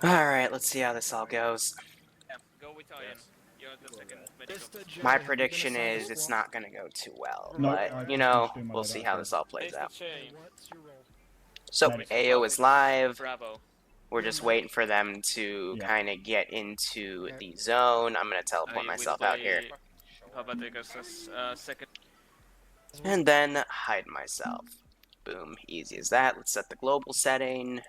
Alright, let's see how this all goes. Yeah, go Italian. You're the second medical. My prediction is it's not going to go too well, No, but, I you just know, finished doing my we'll loadout see how first. this all plays Taste the out. shame. So, Medic. AO is live. Bravo. We're just waiting for them to Yeah. kind of get into the zone. I'm going to teleport I will myself out here. play Papaticus as second. And then hide myself. Boom, easy as that. Let's set the global setting.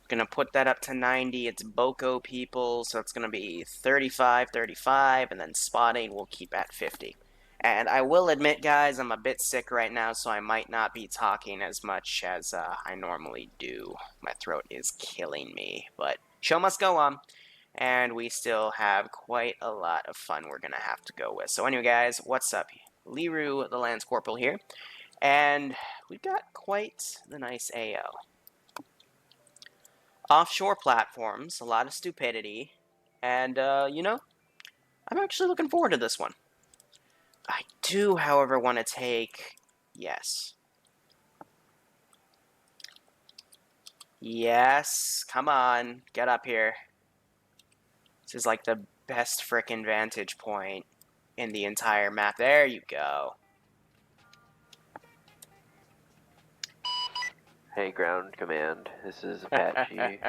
Gonna put that up to 90. It's Boko people, so it's gonna be 35, 35, and then spotting we'll keep at 50. And I will admit, guys, I'm a bit sick right now, so I might not be talking as much as I normally do. My throat is killing me, but show must go on. And we still have quite a lot of fun we're gonna have to go with. So anyway, guys, what's up? Liru, the Lance Corporal here. And we've got quite the nice AO. Offshore platforms, a lot of stupidity, and, you know, I'm actually looking forward to this one. I do, however, want to take... Yes. Yes, come on, get up here. This is like the best frickin' vantage point in the entire map. There you go. Hey, ground command. This is Apache.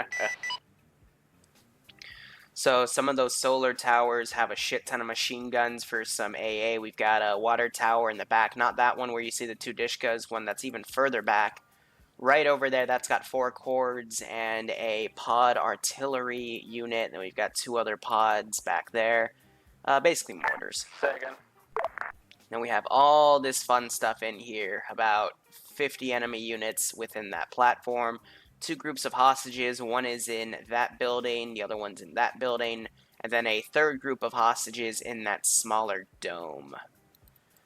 So some of those solar towers have a shit ton of machine guns for some AA. We've got a water tower in the back. Not that one where you see the two Dishkas, one that's even further back. Right over there, that's got 4 cords and a pod artillery unit. And then we've got 2 other pods back there. Basically mortars. Second. Then we have all this fun stuff in here. About 50 enemy units within that platform. 2 groups of hostages. One is in that building, the other one's in that building. And then a 3rd group of hostages in that smaller dome.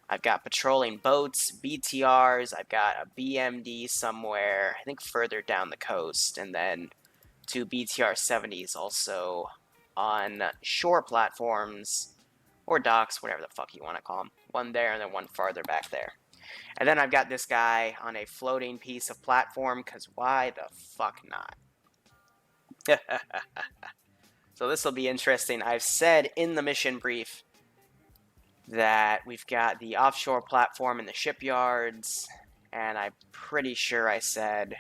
I've got patrolling boats, BTRs, I've got a BMD somewhere, I think further down the coast, and then 2 BTR-70s also on shore platforms, or docks, whatever the fuck you want to call them. One there, and then one farther back there. And then I've got this guy on a floating piece of platform, because why the fuck not? So this will be interesting. I've said in the mission brief that we've got the offshore platform in the shipyards, and I'm pretty sure I said...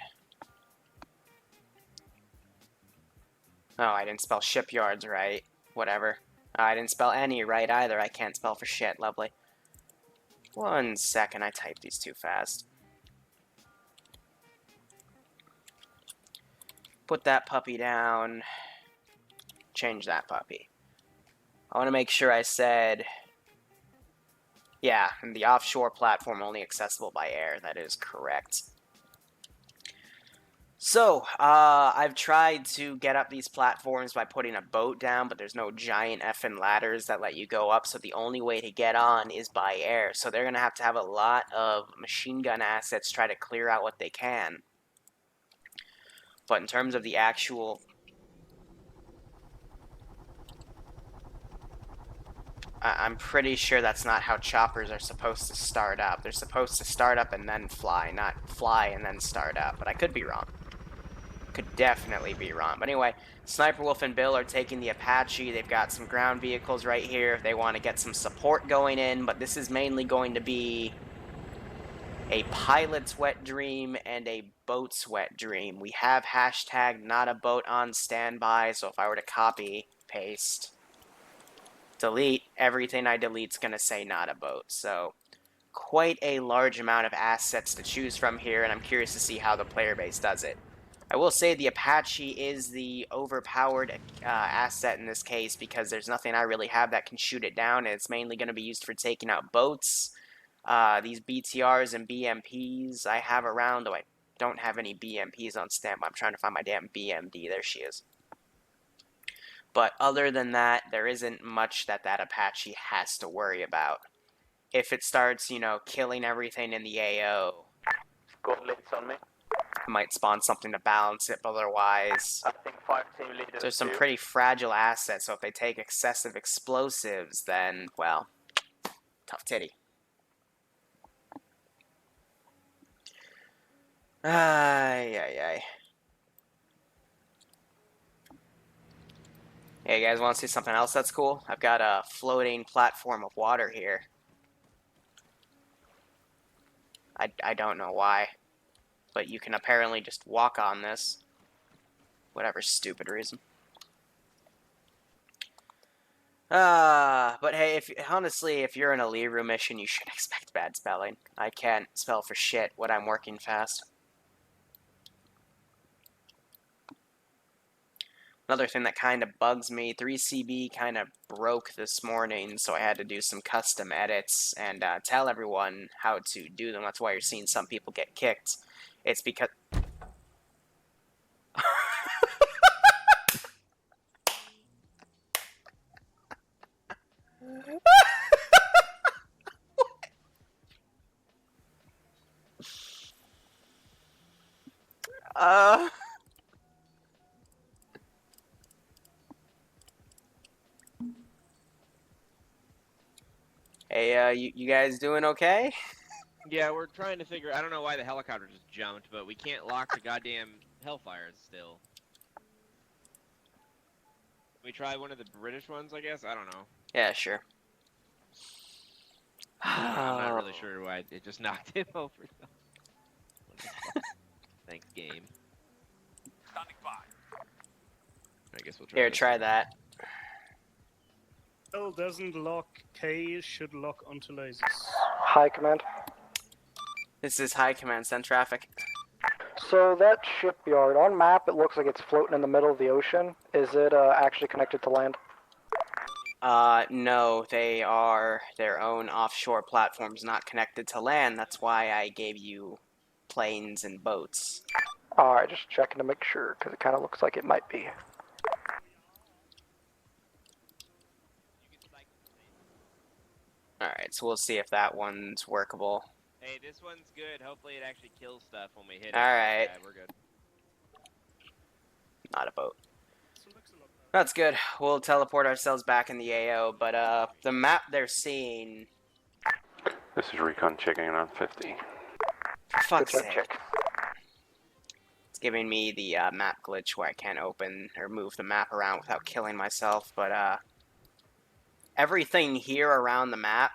Oh, I didn't spell shipyards right. Whatever. I didn't spell any right either. I can't spell for shit. Lovely. 1 second, I typed these too fast. Put that puppy down. Change that puppy. I want to make sure I said... Yeah, and the offshore platform only accessible by air. That is correct. So, I've tried to get up these platforms by putting a boat down, but there's no giant effing ladders that let you go up, so the only way to get on is by air. So they're going to have a lot of machine gun assets try to clear out what they can. But in terms of the actual... I'm pretty sure that's not how choppers are supposed to start up. They're supposed to start up and then fly, not fly and then start up. But I could be wrong. Could definitely be wrong. But anyway, Sniper Wolf and Bill are taking the Apache. They've got some ground vehicles right here. They want to get some support going in, but this is mainly going to be a pilot's wet dream and a boat's wet dream. We have hashtag not a boat on standby, so if I were to copy, paste, delete, everything I delete's going to say not a boat. So quite a large amount of assets to choose from here, and I'm curious to see how the player base does it. I will say the Apache is the overpowered asset in this case because there's nothing I really have that can shoot it down, and it's mainly going to be used for taking out boats. These BTRs and BMPs I have around, though I don't have any BMPs on standby. I'm trying to find my damn BMD. There she is. But other than that, there isn't much that Apache has to worry about. If it starts, you know, killing everything in the AO, Got lids on me. I might spawn something to balance it, but otherwise... I think 5 team leaders. There's some pretty fragile assets, so if they take excessive explosives, then, well, tough titty. Ay, ay, ay. Hey, you guys want to see something else that's cool? I've got a floating platform of water here. I don't know why, but you can apparently just walk on this. Whatever stupid reason. But hey, honestly, if you're in a Liru mission, you should expect bad spelling. I can't spell for shit when I'm working fast. Another thing that kind of bugs me, 3CB kind of broke this morning, so I had to do some custom edits and tell everyone how to do them. That's why you're seeing some people get kicked. It's because... Hey, you guys doing okay? Yeah, we're trying to figure. I don't know why the helicopter just jumped, but we can't lock the goddamn Hellfires still. We try one of the British ones, I guess. I don't know. Yeah, sure. I'm not really sure why it just knocked him over. Thanks, game. Standing by. I guess we'll try. Here, try that. L doesn't lock, K should lock onto lasers. High command. This is high command, send traffic. So that shipyard, on map it looks like it's floating in the middle of the ocean. Is it actually connected to land? No, they are their own offshore platforms not connected to land. That's why I gave you planes and boats. Alright, just checking to make sure, because it kind of looks like it might be. Alright, so we'll see if that one's workable. Hey, this one's good. Hopefully it actually kills stuff when we hit it. Alright. Yeah, we're good. Not a boat. That's good. We'll teleport ourselves back in the AO, but the map they're seeing... This is Recon checking in on 50. For fuck's Good sake. check. It's giving me the map glitch where I can't open or move the map around without killing myself, but everything here around the map...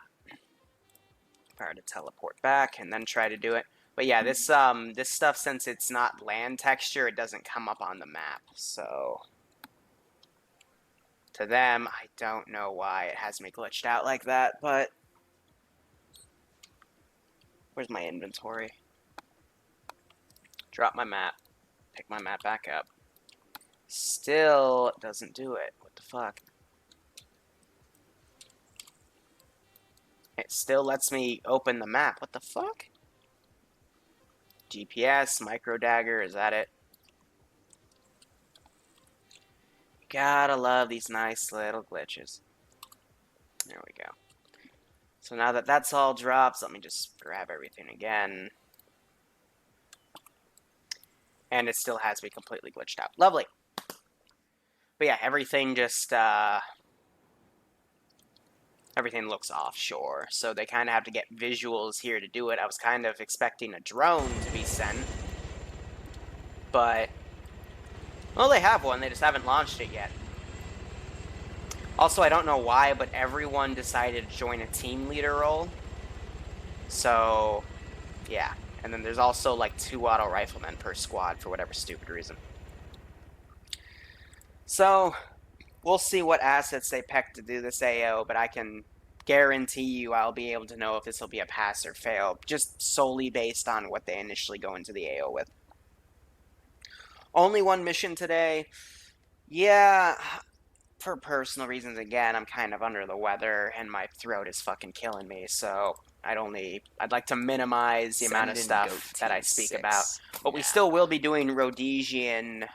Try to teleport back and then try to do it. But yeah, this stuff, since it's not land texture, it doesn't come up on the map, so... To them, I don't know why it has me glitched out like that, but... Where's my inventory? Drop my map. Pick my map back up. Still doesn't do it. What the fuck? It still lets me open the map. What the fuck? GPS, micro dagger, is that it? Gotta love these nice little glitches. There we go. So now that that's all dropped, let me just grab everything again. And it still has me completely glitched out. Lovely. But yeah, everything just, everything looks offshore. So they kind of have to get visuals here to do it. I was kind of expecting a drone to be sent. But... well, they have one, they just haven't launched it yet. Also, I don't know why, but everyone decided to join a team leader role. So, yeah. And then there's also like 2 auto riflemen per squad for whatever stupid reason. So, we'll see what assets they pick to do this AO, but I can guarantee you I'll be able to know if this will be a pass or fail, just solely based on what they initially go into the AO with. Only one mission today. Yeah, for personal reasons, again, I'm kind of under the weather, and my throat is fucking killing me, so I'd like to minimize the amount of stuff that I speak about. But we still will be doing Rhodesian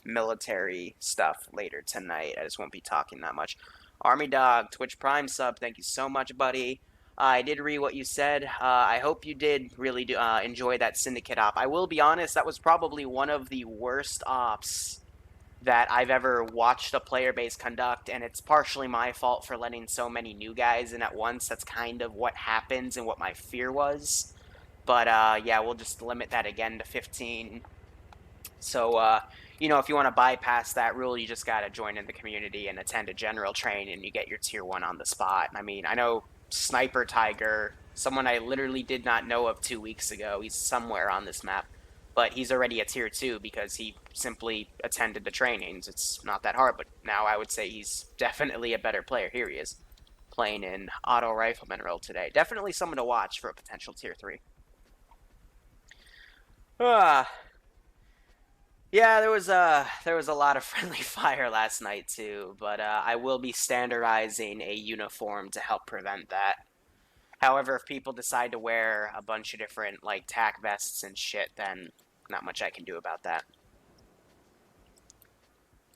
military stuff later tonight. I just won't be talking that much. Army Dog, Twitch Prime sub, thank you so much, buddy. I did read what you said. I hope you did really enjoy that Syndicate op. I will be honest, that was probably one of the worst ops that I've ever watched a player base conduct, and it's partially my fault for letting so many new guys in at once. That's kind of what happens and what my fear was. But, yeah, we'll just limit that again to 15. So, you know, if you want to bypass that rule, you just got to join in the community and attend a general train, and you get your tier 1 on the spot. I mean, I know Sniper Tiger, someone I literally did not know of 2 weeks ago, he's somewhere on this map, but he's already a tier 2 because he simply attended the trainings. It's not that hard, but now I would say he's definitely a better player. Here he is, playing in Auto Rifleman role today. Definitely someone to watch for a potential tier 3. Yeah, there was a lot of friendly fire last night too, but I will be standardizing a uniform to help prevent that. However, if people decide to wear a bunch of different like tack vests and shit, then not much I can do about that.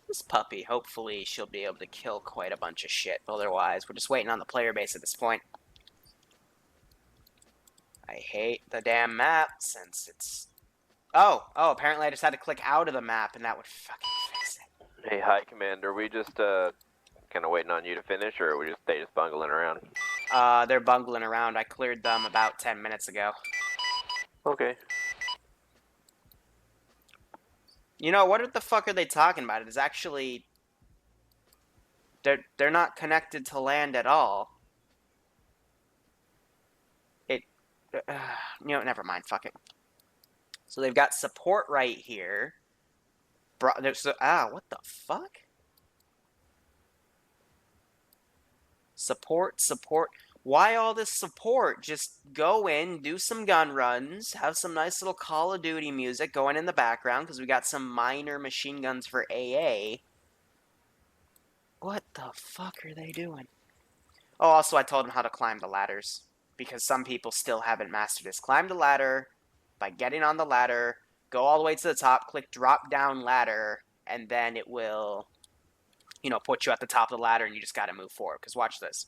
This puppy, hopefully she'll be able to kill quite a bunch of shit. Otherwise, we're just waiting on the player base at this point. I hate the damn map since it's... Oh, apparently I just had to click out of the map and that would fucking fix it. Hey, hi, Commander. We just kind of waiting on you to finish, or they just bungling around? They're bungling around. I cleared them about 10 minutes ago. Okay. You know, what the fuck are they talking about? It is actually... They're not connected to land at all. You know, never mind. Fuck it. So they've got support right here. What the fuck? Support. Why all this support? Just go in, do some gun runs, have some nice little Call of Duty music going in the background, because we got some minor machine guns for AA. What the fuck are they doing? Oh, also I told them how to climb the ladders, because some people still haven't mastered this. Climb the ladder by getting on the ladder, go all the way to the top, click drop down ladder, and then it will, you know, put you at the top of the ladder and you just gotta move forward. Because watch this.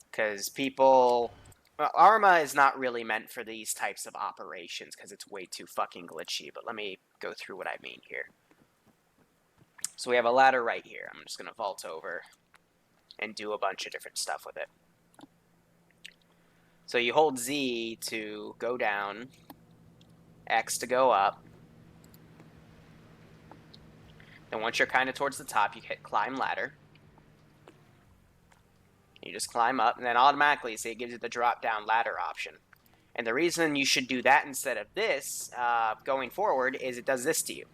Because people... Arma is not really meant for these types of operations because it's way too fucking glitchy, but let me go through what I mean here. So we have a ladder right here. I'm just gonna vault over and do a bunch of different stuff with it. So you hold Z to go down, X to go up. Then once you're kind of towards the top, you hit climb ladder. You just climb up, and then automatically, see, it gives you the drop down ladder option. And the reason you should do that instead of this, going forward, is it does this to you.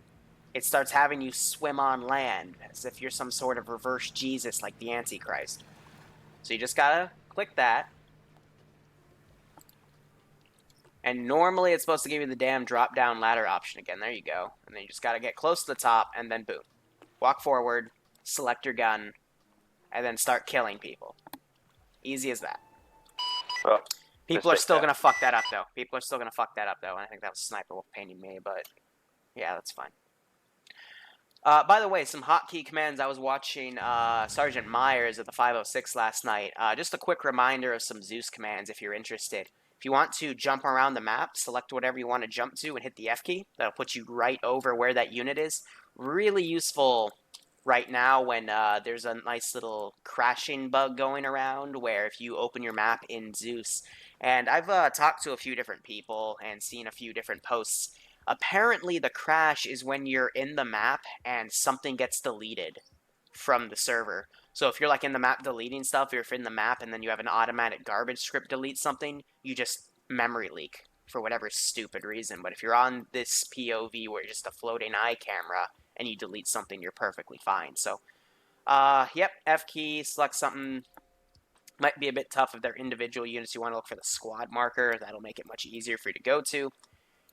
It starts having you swim on land, as if you're some sort of reverse Jesus like the Antichrist. So you just gotta click that. And normally it's supposed to give you the damn drop-down ladder option again. There you go. And then you just gotta get close to the top, and then boom. Walk forward, select your gun, and then start killing people. Easy as that. Well, People are still gonna fuck that up, though. People are still gonna fuck that up, though. And I think that was Sniper Wolf painting me, but... yeah, that's fine. By the way, some hotkey commands. I was watching Sergeant Myers at the 506 last night. Just a quick reminder of some Zeus commands if you're interested. If you want to jump around the map, select whatever you want to jump to and hit the F key. That'll put you right over where that unit is. Really useful right now when there's a nice little crashing bug going around where if you open your map in Zeus. And I've talked to a few different people and seen a few different posts. Apparently the crash is when you're in the map and something gets deleted from the server. So if you're like in the map deleting stuff, or if you're in the map and then you have an automatic garbage script delete something, you just memory leak for whatever stupid reason. But if you're on this POV where it's just a floating eye camera and you delete something, you're perfectly fine. So, yep, F key, select something. Might be a bit tough if they're individual units. You want to look for the squad marker. That'll make it much easier for you to go to.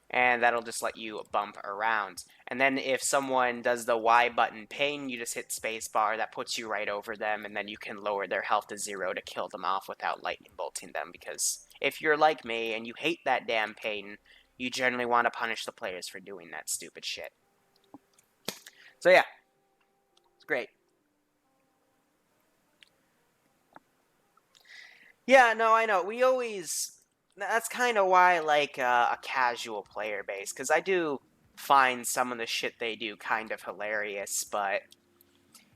And that'll just let you bump around. And then if someone does the Y button ping, you just hit spacebar. That puts you right over them, and then you can lower their health to 0 to kill them off without lightning bolting them. Because if you're like me and you hate that damn ping, you generally want to punish the players for doing that stupid shit. So yeah, it's great. Yeah, no, I know. We always... that's kind of why I like a casual player base, because I do find some of the shit they do kind of hilarious, but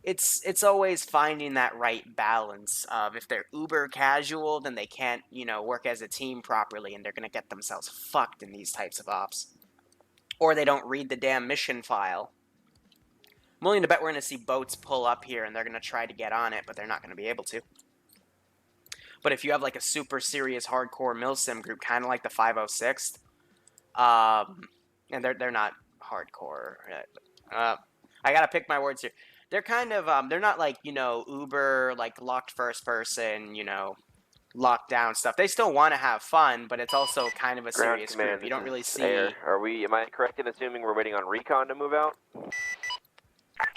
it's always finding that right balance of if they're uber casual, then they can't, you know, work as a team properly, and they're going to get themselves fucked in these types of ops. Or they don't read the damn mission file. I'm willing to bet we're going to see boats pull up here and they're going to try to get on it, but they're not going to be able to. But if you have like a super serious hardcore milsim group, kind of like the 506th, and they're not hardcore. I gotta pick my words here. They're kind of they're not like, you know, Uber, like locked first person, you know, lockdown stuff. They still want to have fun, but it's also kind of a Ground serious command, group. You don't this really is see Air. Am I correct in assuming we're waiting on recon to move out?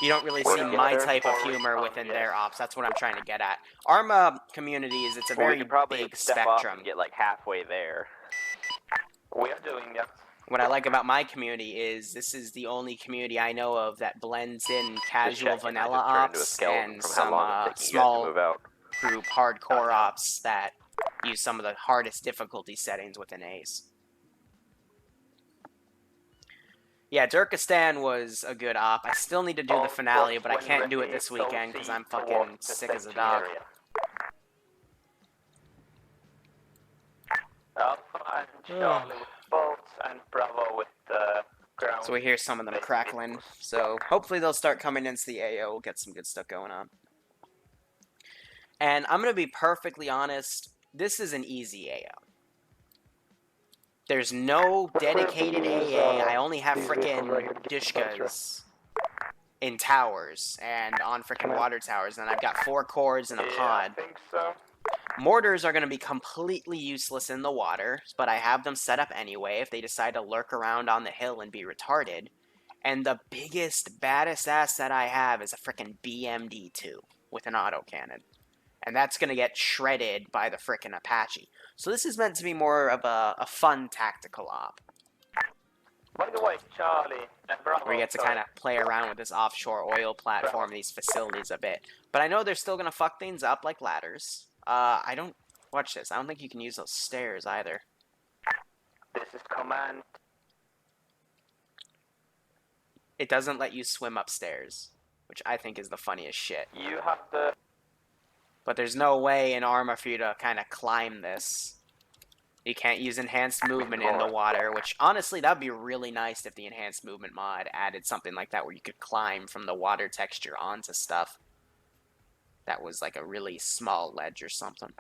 you don't really Well, see yeah, my they're type of for humor recon, within yes. their ops. That's what I'm trying to get at. Arma communities, it's a Well, we very could probably big step spectrum. up and get like halfway there. We are doing that. What I like about my community is this is the only community I know of that blends in casual Just checking, I vanilla just turned into a ops skeleton and from how some long it's taking you guys to small move out. group hardcore ops that use some of the hardest difficulty settings within Ace. Yeah, Turkestan was a good op. I still need to do the finale, but I can't do it this weekend because I'm fucking sick as a dog. Alpha and Charlie with boats and Bravo with ground. So we hear some of them crackling. So hopefully they'll start coming into the AO. We'll get some good stuff going on. And I'm going to be perfectly honest. This is an easy AO. There's no dedicated AA. I only have frickin' Dishkas in towers and on frickin' water towers. And I've got 4 cores and a pod. I think so. Mortars are going to be completely useless in the water, but I have them set up anyway if they decide to lurk around on the hill and be retarded. And the biggest, baddest asset I have is a frickin' BMD-2 with an autocannon. And that's going to get shredded by the frickin' Apache. So this is meant to be more of a fun tactical op. By the way, Charlie and Bravo. Where you get to kind of play around with this offshore oil platform, these facilities a bit. But I know they're still going to fuck things up like ladders. I don't... Watch this. I don't think you can use those stairs either. This is Command. It doesn't let you swim upstairs, which I think is the funniest shit. You have the... But there's no way in Arma for you to kind of climb this. You can't use enhanced movement in the water, which honestly, that'd be really nice if the enhanced movement mod added something like that where you could climb from the water texture onto stuff. That was like a really small ledge or something.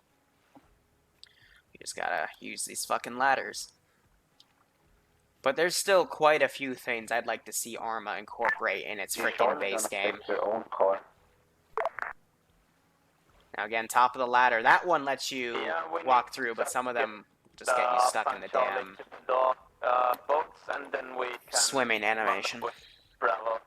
You just gotta use these fucking ladders. But there's still quite a few things I'd like to see Arma incorporate in its freaking base game. Now again, top of the ladder. That one lets you walk through, but some of them just get you stuck in the damn boats, and then we can swimming animation. Bravo.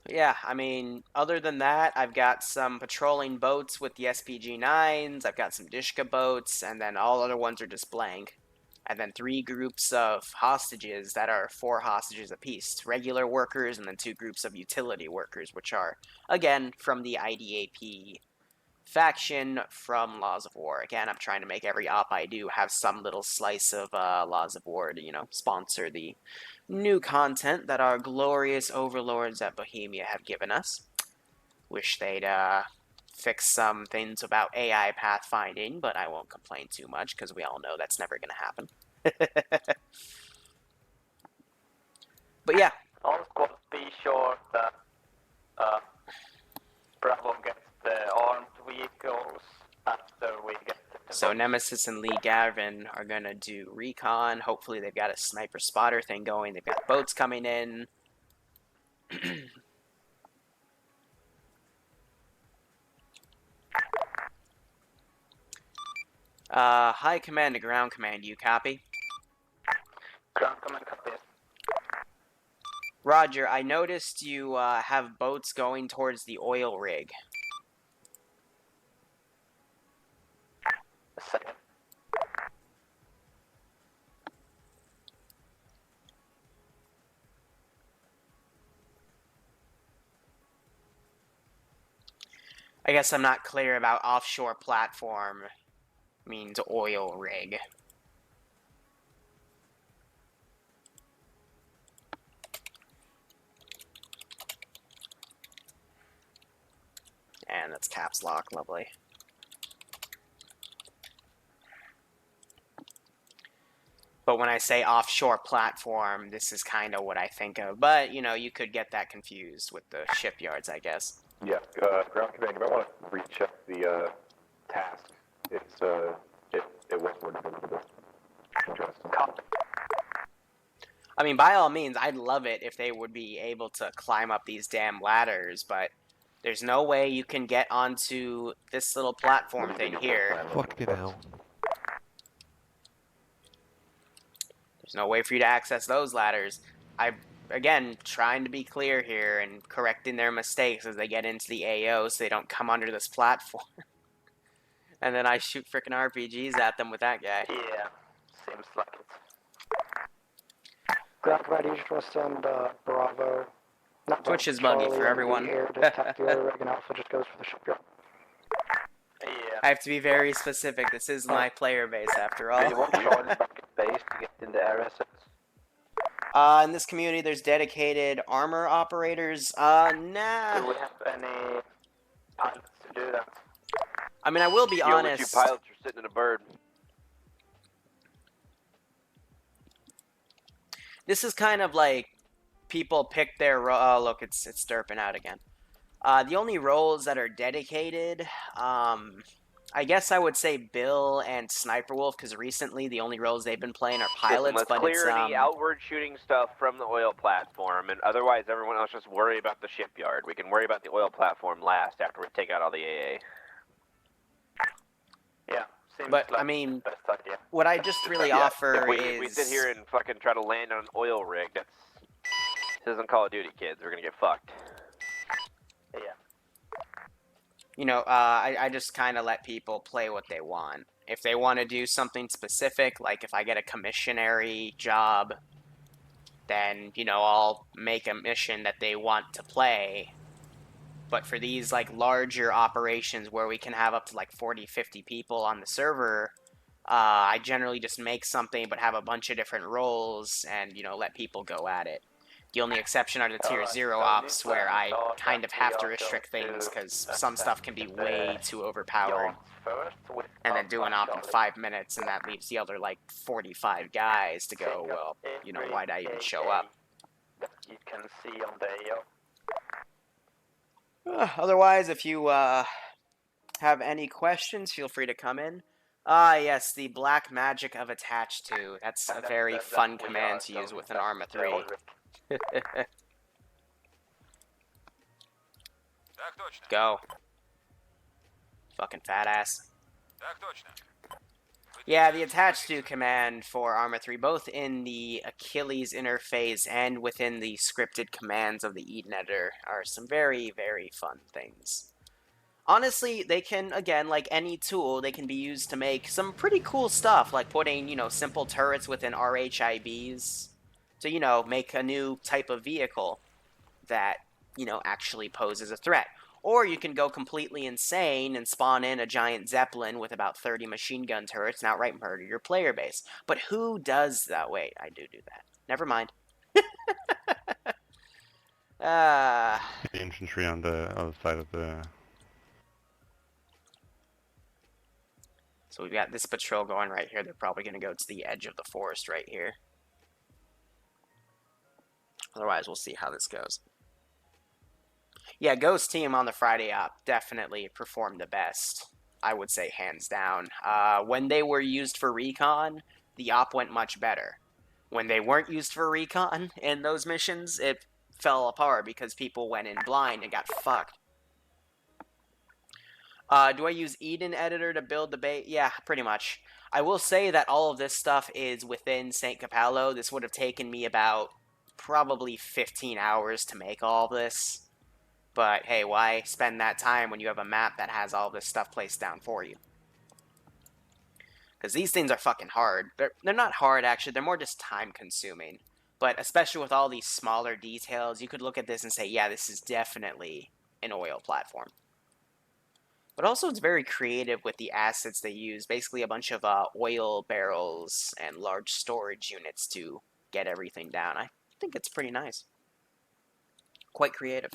Yeah, I mean, other than that, I've got some patrolling boats with the SPG-9s, I've got some Dishka boats, and then all other ones are just blank. And then 3 groups of hostages that are 4 hostages apiece. Regular workers, and then 2 groups of utility workers, which are, again, from the IDAP faction from Laws of War. Again, I'm trying to make every op I do have some little slice of Laws of War to, you know, sponsor the new content that our glorious overlords at Bohemia have given us. Wish they'd fix some things about AI pathfinding, but I won't complain too much because we all know that's never going to happen. But yeah. All squad, be sure that Bravo gets the armed vehicles after we get the So Nemesis and Lee Gavin are going to do recon. Hopefully they've got a sniper spotter thing going. They've got boats coming in. High command to ground command, you copy? ground command copies. Roger, I noticed you have boats going towards the oil rig. A second. I guess I'm not clear about offshore platform means oil rig. And that's caps lock, lovely. But when I say offshore platform, this is kind of what I think of. But, you know, you could get that confused with the shipyards, I guess. Yeah, ground command, you might want to recheck the task. It's it was more difficult. Interesting. I mean, by all means, I'd love it if they would be able to climb up these damn ladders, but there's no way you can get onto this little platform thing here. Fucking hell. There's no way for you to access those ladders. Again, trying to be clear here and correcting their mistakes as they get into the AO so they don't come under this platform. And then I shoot frickin' RPGs at them with that guy. Yeah, seems like it. Ground command, you just want to send Bravo. Not Twitch is Bravo, buggy Charlie for and everyone. the air to attack the other rig, and Alpha just goes for the shipyard. Yeah. I have to be very specific. This is my player base, after Do you all. want Charlie back at base to get into air assets? In this community, there's dedicated armor operators. Nah. Do we have any pilots to do that? I mean, I will be The only honest. two pilots are sitting in a bird. This is kind of like people pick their oh, look, it's derping out again. The only roles that are dedicated, I guess I would say Bill and Sniper Wolf, because recently the only roles they've been playing are pilots. Let's but clear it's, any outward shooting stuff from the oil platform, and otherwise everyone else just worry about the shipyard. We can worry about the oil platform last after we take out all the AA. Yeah, seems But like I mean, the best idea. what I just really Yeah, offer if we, is if we sit here and fucking try to land on an oil rig, this isn't Call of Duty, kids. We're gonna get fucked. Yeah. you know, I just kind of let people play what they want. If they want to do something specific, like if I get a commissionary job, then, you know, I'll make a mission that they want to play. But for these, like, larger operations where we can have up to, like, 40, 50 people on the server, I generally just make something but have a bunch of different roles and, you know, let people go at it. The only exception are the tier 0 ops, where I kind of have to restrict things because some stuff can be way too overpowered. And then do an op in 5 minutes, and that leaves the other, like, 45 guys to go, well, you know, why'd I even show up? That you can see on the AO. Otherwise, if you have any questions, feel free to come in. Yes, the black magic of attached to. That's a very fun command to use with an Arma 3. Go. Fucking fat ass. Yeah, the attached to command for Arma 3, both in the Achilles interface and within the scripted commands of the Eden editor, are some very, very fun things. Honestly, they can, again, like any tool, they can be used to make some pretty cool stuff, like putting, you know, simple turrets within RHIBs to, you know, make a new type of vehicle that, you know, actually poses a threat. Or you can go completely insane and spawn in a giant Zeppelin with about 30 machine gun turrets and outright murder your player base. But who does that? Wait, I do that. Never mind. The infantry on the other side of the... So we've got this patrol going right here. They're probably going to go to the edge of the forest right here. Otherwise, we'll see how this goes. Yeah, Ghost team on the Friday op definitely performed the best. I would say hands down. When they were used for recon, the op went much better. When they weren't used for recon in those missions, it fell apart because people went in blind and got fucked. Do I use Eden Editor to build the base? Yeah, pretty much. I will say that all of this stuff is within St. Capello. This would have taken me about probably 15 hours to make all this. But hey, why spend that time when you have a map that has all this stuff placed down for you? Because these things are fucking hard. They're not hard, actually. They're more just time-consuming. But especially with all these smaller details, you could look at this and say, yeah, this is definitely an oil platform. But also it's very creative with the assets they use. Basically a bunch of oil barrels and large storage units to get everything down. I think it's pretty nice. Quite creative.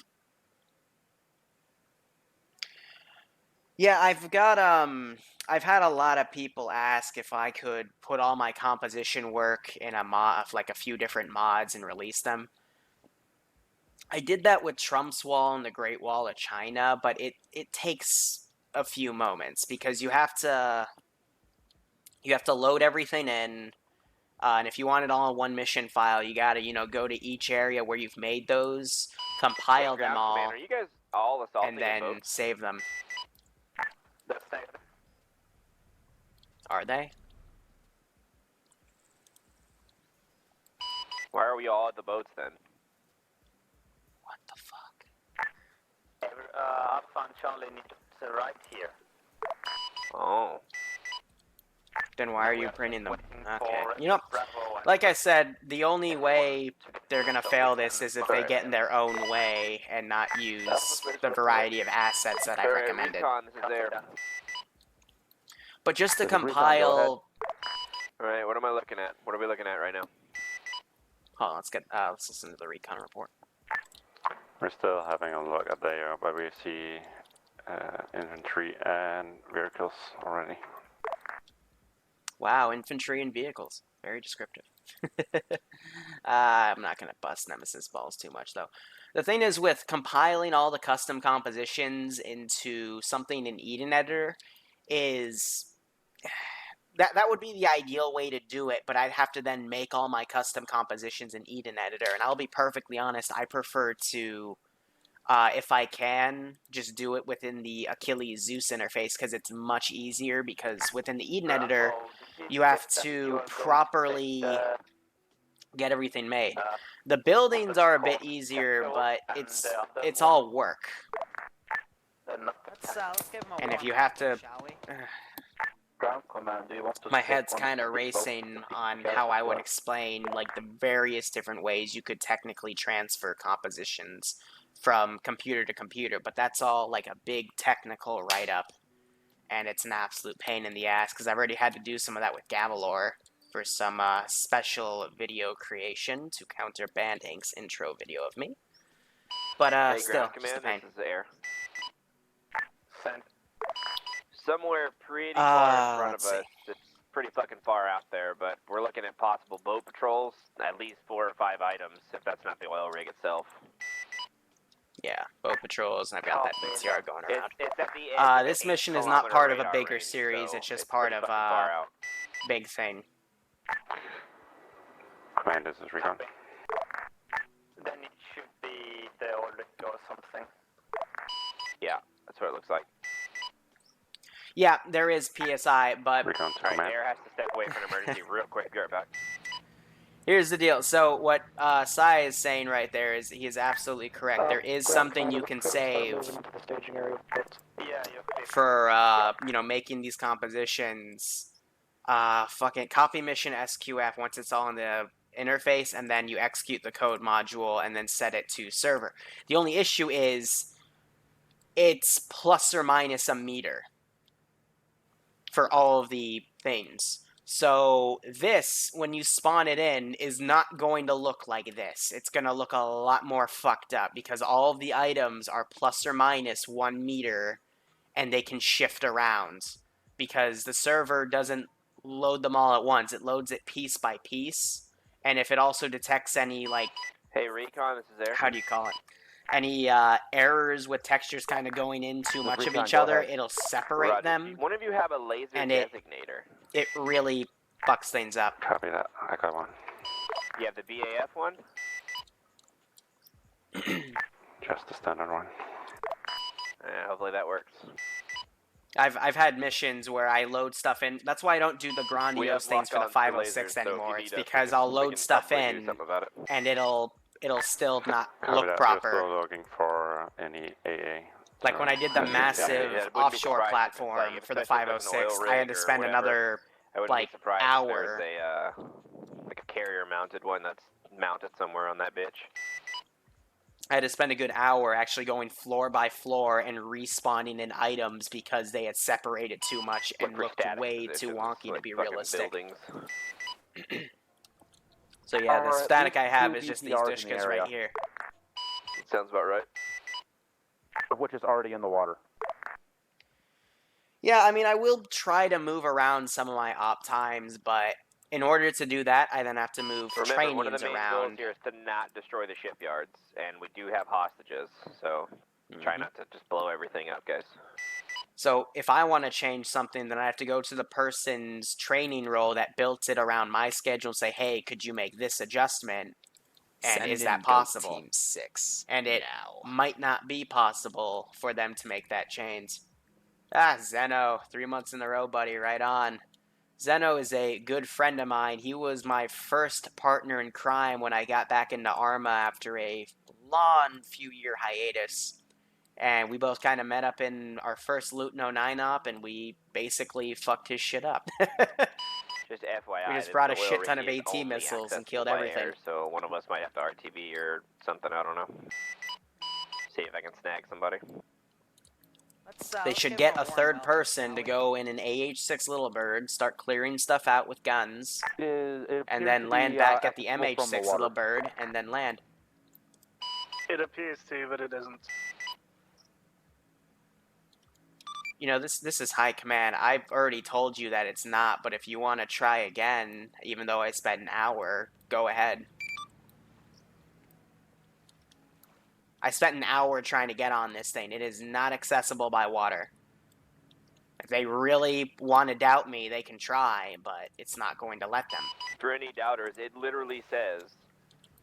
Yeah, I've had a lot of people ask if I could put all my composition work in a mod, like a few different mods, and release them. I did that with Trump's Wall and the Great Wall of China, but it takes a few moments because you have to load everything in, and if you want it all in one mission file, you gotta go to each area where you've made those, compile Hey, them Ground all, Commander, are you guys all assaulting and then boats? save them. The same. Are they? Why are we all at the boats then? What the fuck? Alpha and Charlie need to right here. Oh. Then why are you printing them? Waiting Okay. for You know, Bravo and like I said, the only way they're gonna so fail we this can is if they get in their own way and not use the variety of assets that I've recommended. Recon, this is there. But just to This is Recon, go compile... Alright, what am I looking at? What are we looking at right now? Hold on, let's listen to the recon report. We're still having a look at there, but we see infantry and vehicles already. Wow, infantry and vehicles. Very descriptive. I'm not going to bust Nemesis balls too much, though. The thing is, with compiling all the custom compositions into something in Eden Editor, is... That would be the ideal way to do it, but I'd have to then make all my custom compositions in Eden Editor, and I'll be perfectly honest, I prefer to, if I can, just do it within the Achilles Zeus interface, because it's much easier, because within the Eden Editor, you have to properly get everything made. The buildings are a bit easier, but it's all work. Let's give him a And if you warm-up, have to... shall we? Ground Command, do you want to My step head's on kind of the boat racing to be on careful how I as would well? explain, like, the various different ways you could technically transfer compositions from computer to computer, but that's all, like, a big technical write-up, and it's an absolute pain in the ass, because I've already had to do some of that with Gavalor for some special video creation to counter Band Ink's intro video of me. But, Hey, still, Ground just a Command, pain. this is Air. Send. Somewhere pretty far in front of let's see. us, it's pretty fucking far out there, but we're looking at possible boat patrols, at least 4 or 5 items, if that's not the oil rig itself. Yeah, boat patrols, and I've got that BTR going around. It's at the edge of This an mission is 8 not part of a radar bigger range, series, so it's just part pretty of fucking far a out. big thing. Commandos is Recon. Then it should be the order or something. Yeah, that's what it looks like. Yeah, there is PSI, but Recon to Alright, command. Air has to step away for an emergency real quick. Be right back. here's the deal. So what Sai is saying right there is he is absolutely correct. There is Ground something Commander, you we're can gonna start save moving into the staging area with boats. Yeah, you're for making these compositions. Fucking copy mission SQF once it's all in the interface, and then you execute the code module and then set it to server. The only issue is it's plus or minus a meter for all of the things. So this, when you spawn it in, is not going to look like this. It's going to look a lot more fucked up because all of the items are plus or minus 1 meter and they can shift around because the server doesn't load them all at once. It loads it piece by piece. And if it also detects any, like, Hey, Recon, this is Air. how do you call it? Any errors with textures kind of going in too much of Recon, each go other, ahead. it'll separate Roger. them. One of you have a laser And designator. it really fucks things up. Copy that. I got one. You have the BAF one? Just the standard one. Hopefully that works. I've had missions where I load stuff in. That's why I don't do the We grandiose have things for the lock-ons 506 lasers, so if you anymore. need It's us, because we I'll can load stuff probably do in something about it. and it'll still not Copy look that. proper. We're still looking for any AA. Like when I did the massive wouldn't be offshore surprised if it's platform like- for the especially if it's an oil 506, I had to rig or spend whatever. another I wouldn't like, be surprised if hour. there's like a carrier-mounted one that's mounted somewhere on that bitch. I had to spend a good hour actually going floor by floor and respawning in items because they had separated too much and Look for looked static way too positions, wonky to like be fucking realistic. Buildings. So yeah, the Are at static least I have two is just these BTRs in the dushkas area. right here. Sounds about right. Which is already in the water. Yeah, I mean, I will try to move around some of my op times, but in order to do that, I then have to move Remember, one of trainings the main goals around. here is to not destroy the shipyards, and we do have hostages, so try not to just blow everything up, guys. So if I want to change something, then I have to go to the person's training role that built it around my schedule and say, hey, could you make this adjustment? And Send is in that Goat possible? Team 6. And it now. might not be possible for them to make that change. Ah, Zeno, 3 months in a row, buddy, right on. Zeno is a good friend of mine. He was my first partner in crime when I got back into Arma after a long few-year hiatus. And we both kind of met up in our first Loot 09 op, and we basically fucked his shit up. Just FYI, We just this brought a oil shit ton rig of is AT only missiles and accessible killed by everything. air, so one of us might have to RTB or something, I don't know. See if I can snag somebody. They should get a third person to go in an AH-6 Little Bird, start clearing stuff out with guns, and then land back at the MH-6 Little Bird, and then land. It appears to, but it isn't. You know, this is high command. I've already told you that it's not, but if you want to try again, even though I spent an hour, go ahead. I spent an hour trying to get on this thing. It is not accessible by water. If they really want to doubt me, they can try, but it's not going to let them. For any doubters, it literally says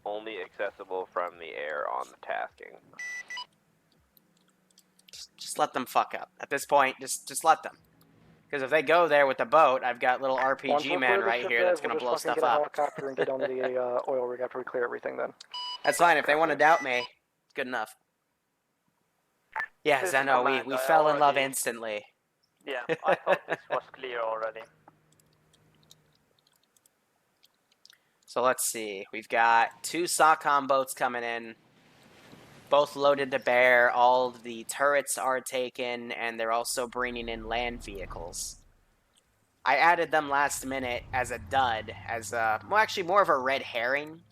only accessible from the air on the tasking. Just let them fuck up. At this point, just let them. Because if they go there with the boat, I've got little RPG man right here that's going to blow stuff We'll just fucking get a up. helicopter and get on the oil rig after we clear everything then. That's fine. If they want to doubt me, it's good enough. Yeah, This is Zeno, Commando. we I fell in love already- instantly. Yeah, I thought this was clear already. So let's see. We've got 2 SOCOM boats coming in. Both loaded to bear. All of the turrets are taken, and they're also bringing in land vehicles. I added them last minute as a dud, as a, well, actually more of a red herring,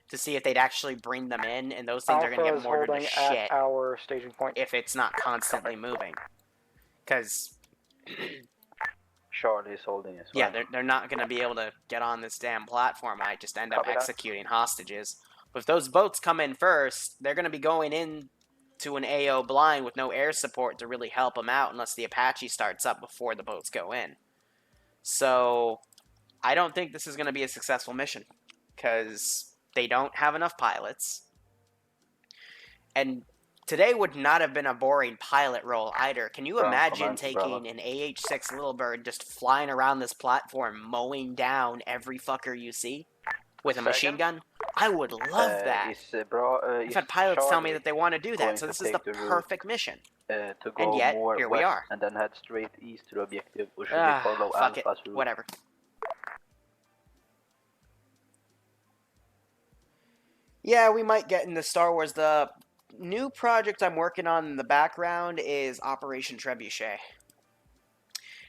to see if they'd actually bring them in, and those things are going to get mortared to shit at our staging point. if it's not constantly moving. Because, Charlie's holding as well. yeah, they're not going to be able to get on this damn platform. I just end up Copy that. executing hostages. But if those boats come in first, they're going to be going in to an AO blind with no air support to really help them out unless the Apache starts up before the boats go in. So, I don't think this is going to be a successful mission, because they don't have enough pilots. And today would not have been a boring pilot role either. Can you Ground imagine command, taking Bravo. an AH-6 Little Bird just flying around this platform, mowing down every fucker you see with a machine gun? I would love that. I've had pilots tell me that they want to do that, so this is the perfect mission. To go And yet, more here we west are. and then head straight east to the objective, or should we follow Fuck it. Alpha's route? Whatever. Yeah, we might get into Star Wars. The new project I'm working on in the background is Operation Trebuchet.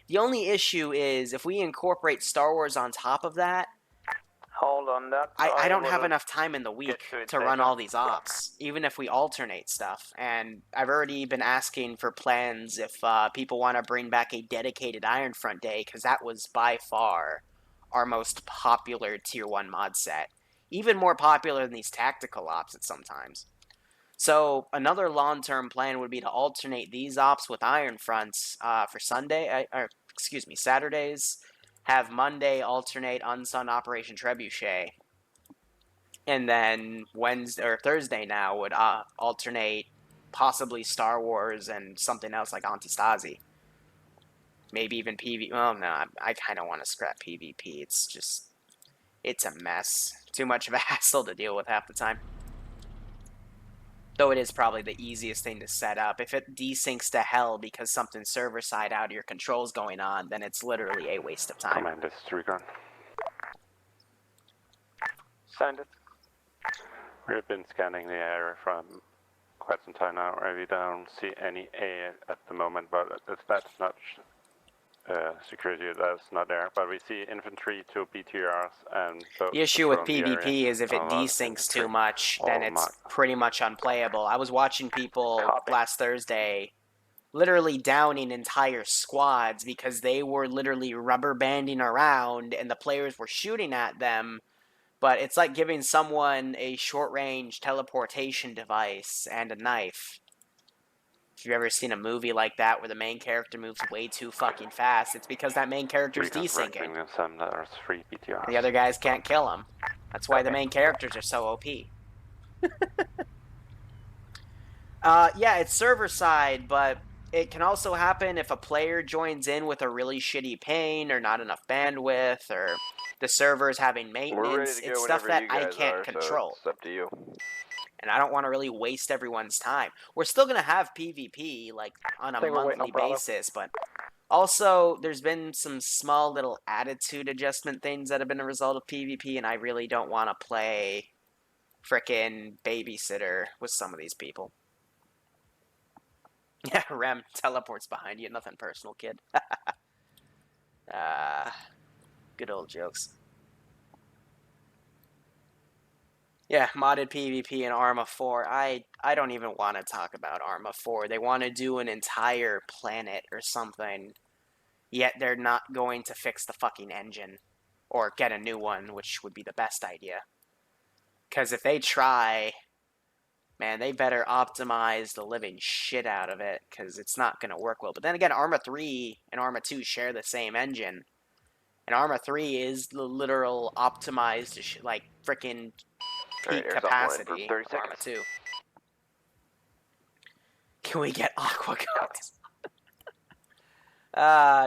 The only issue is if we incorporate Star Wars on top of that, Hold on that. I don't have will enough time in the week to it to run later. all these ops, even if we alternate stuff. And I've already been asking for plans if people want to bring back a dedicated Iron Front day, because that was by far our most popular Tier 1 mod set. Even more popular than these tactical ops at sometimes. So another long-term plan would be to alternate these ops with Iron Fronts for Saturdays. Have Monday alternate Unsung Operation Trebuchet, and then Wednesday or Thursday now would alternate possibly Star Wars and something else like Antistasi. Maybe even PvP. Well, no, I kind of want to scrap PvP. It's a mess. Too much of a hassle to deal with half the time. Though it is probably the easiest thing to set up. If it desyncs to hell because something server-side out of your controls going on, then it's literally a waste of time. Commandos to recon. Signed it. We've been scanning the area from quite some time now, and we don't see any air at the moment, but that's not security, that's not there. But we see infantry, 2 BTRs, and boats. The issue with patrolling the PvP area. is if it A lot of desyncs infantry. too much, then Oh it's my. pretty much unplayable. I was watching people Copy. last Thursday literally downing entire squads because they were literally rubber banding around and the players were shooting at them. But it's like giving someone a short-range teleportation device and a knife. If you've ever seen a movie like that where the main character moves way too fucking fast, it's because that main character's desyncing. There's 3 PTRs. The other guys can't kill him. That's why the main characters are so OP. Yeah, it's server side, but it can also happen if a player joins in with a really shitty ping or not enough bandwidth or the server's having maintenance. We're ready to go It's stuff whenever that you I guys can't are, control. so it's up to you. And I don't want to really waste everyone's time. We're still going to have PvP, like, on a monthly basis, but also there's been some small little attitude adjustment things that have been a result of PvP, and I really don't want to play frickin' babysitter with some of these people. Yeah, Rem teleports behind you. Nothing personal, kid. Good old jokes. Yeah, modded PvP in Arma 4. I don't even want to talk about Arma 4. They want to do an entire planet or something, yet they're not going to fix the fucking engine. Or get a new one, which would be the best idea. Because if they try, man, they better optimize the living shit out of it, because it's not going to work well. But then again, Arma 3 and Arma 2 share the same engine. And Arma 3 is the literal optimized, like, frickin' peak capacity of Arma 2. Can we get aqua goats?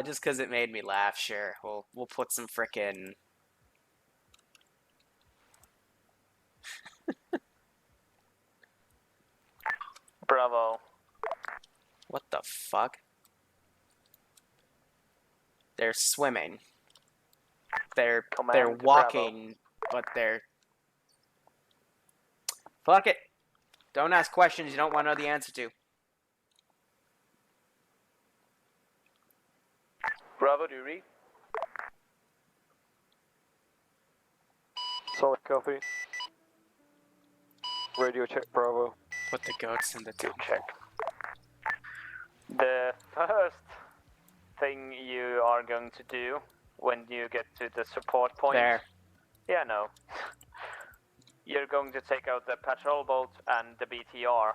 Just because it made me laugh, sure. We'll put some frickin'... Bravo. What the fuck? They're swimming. They're walking, but they're... Fuck it. Don't ask questions you don't want to know the answer to. Bravo, do you read? Solid copy. Radio check Bravo. Put the goats in the Good dump. check. The first thing you are going to do when you get to the support point... There. Yeah, no. You're going to take out the patrol boat and the BTR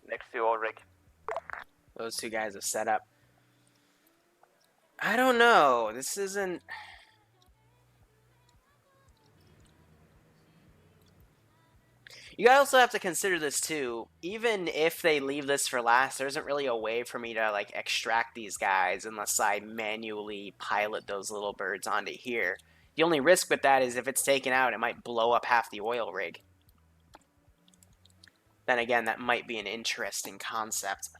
next to your rig. Those two guys have set up. I don't know. This isn't... You also have to consider this too. Even if they leave this for last, there isn't really a way for me to like extract these guys unless I manually pilot those little birds onto here. The only risk with that is if it's taken out, it might blow up half the oil rig. Then again, that might be an interesting concept.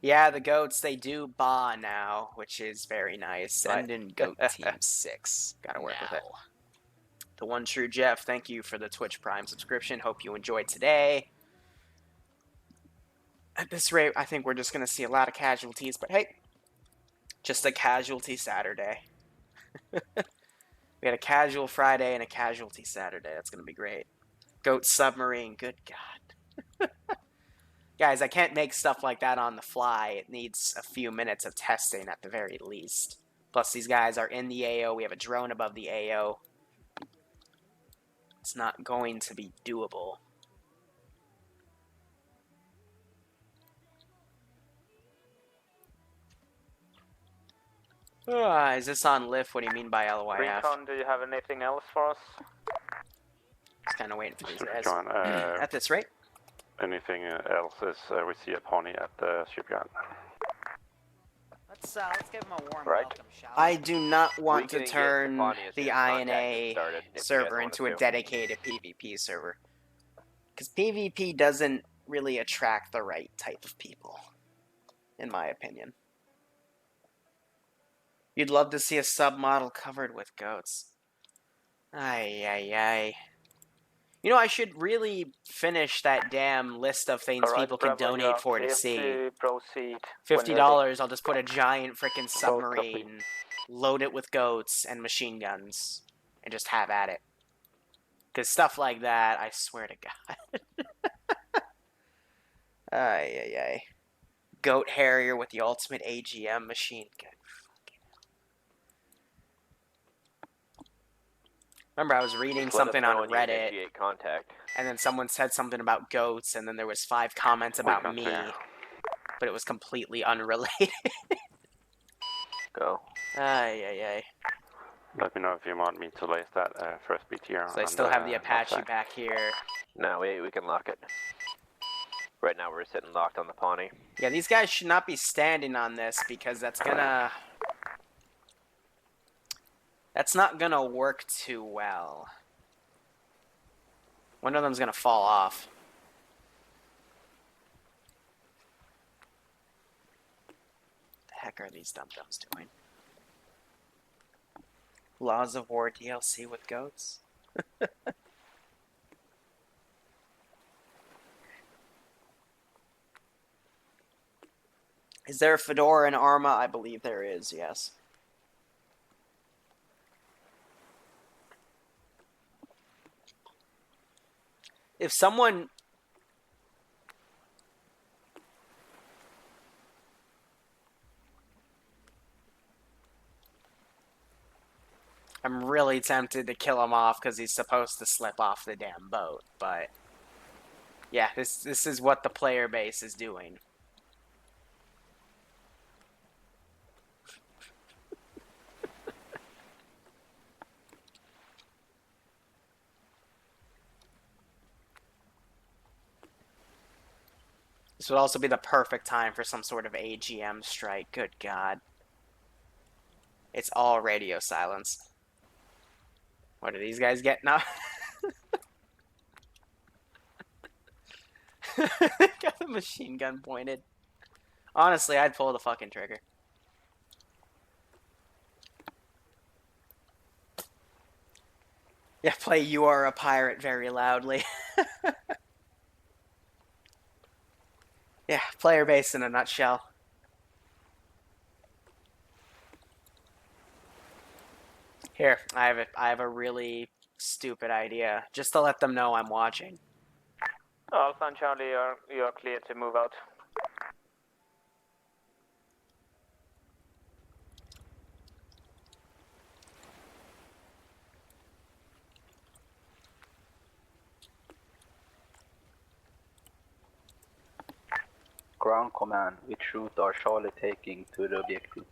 Yeah, the goats, they do ba now, which is very nice. Send in goat team 6. Gotta work with it. The one true Jeff, thank you for the Twitch Prime subscription. Hope you enjoyed today. At this rate, I think we're just gonna see a lot of casualties, but hey, just a casualty Saturday. We had a casual Friday and a casualty Saturday. That's gonna be great. Goat submarine, good God. Guys, I can't make stuff like that on the fly. It needs a few minutes of testing at the very least. Plus, these guys are in the AO. We have a drone above the AO. It's not going to be doable. Is this on LIF? What do you mean by LYF? Recon, do you have anything else for us? Just kind of waiting for these guys. John, At this rate? anything else is we see a pony at the shipyard. Let's give him a warm Right. welcome, shall we? I do not want We to can get turn Bonnie as the soon as contact INA gets started, if you guys server want into us a to. dedicated PvP server. Because PvP doesn't really attract the right type of people, in my opinion. You'd love to see a submodel covered with goats. Ay, ay, ay. You know, I should really finish that damn list of things Alright, people can Bravo, donate for to clear see. to proceed. $50, I'll just put a giant frickin' submarine, load it with goats and machine guns, and just have at it. Because stuff like that, I swear to God. Ay, ay, ay. Goat Harrier with the ultimate AGM machine gun. Remember, I was reading Just let us something know on when you Reddit, initiate contact. and then someone said something about goats, and then there was 5 comments about got me, there. but it was completely unrelated. Go. Ay, ay, ay. Let me know if you want me to lace that first BTR. So I on still have the left Apache side. back here. No, we can lock it. Right now we're sitting locked on the Pawnee. Yeah, these guys should not be standing on this because that's gonna... That's not gonna work too well. One of them's gonna fall off. What the heck are these dum-dums doing? Laws of War DLC with goats? Is there a Fedora in Arma? I believe there is, yes. If someone... I'm really tempted to kill him off because he's supposed to slip off the damn boat, but... Yeah, this is what the player base is doing. This would also be the perfect time for some sort of AGM strike. Good God. It's all radio silence. What are these guys getting up? Got the machine gun pointed. Honestly, I'd pull the fucking trigger. Yeah, play You Are a Pirate very loudly. Yeah, player base in a nutshell. Here, I have a really stupid idea, just to let them know I'm watching. Alpha and Charlie, you're clear to move out. Ground command, which route are Charlie taking to the objective?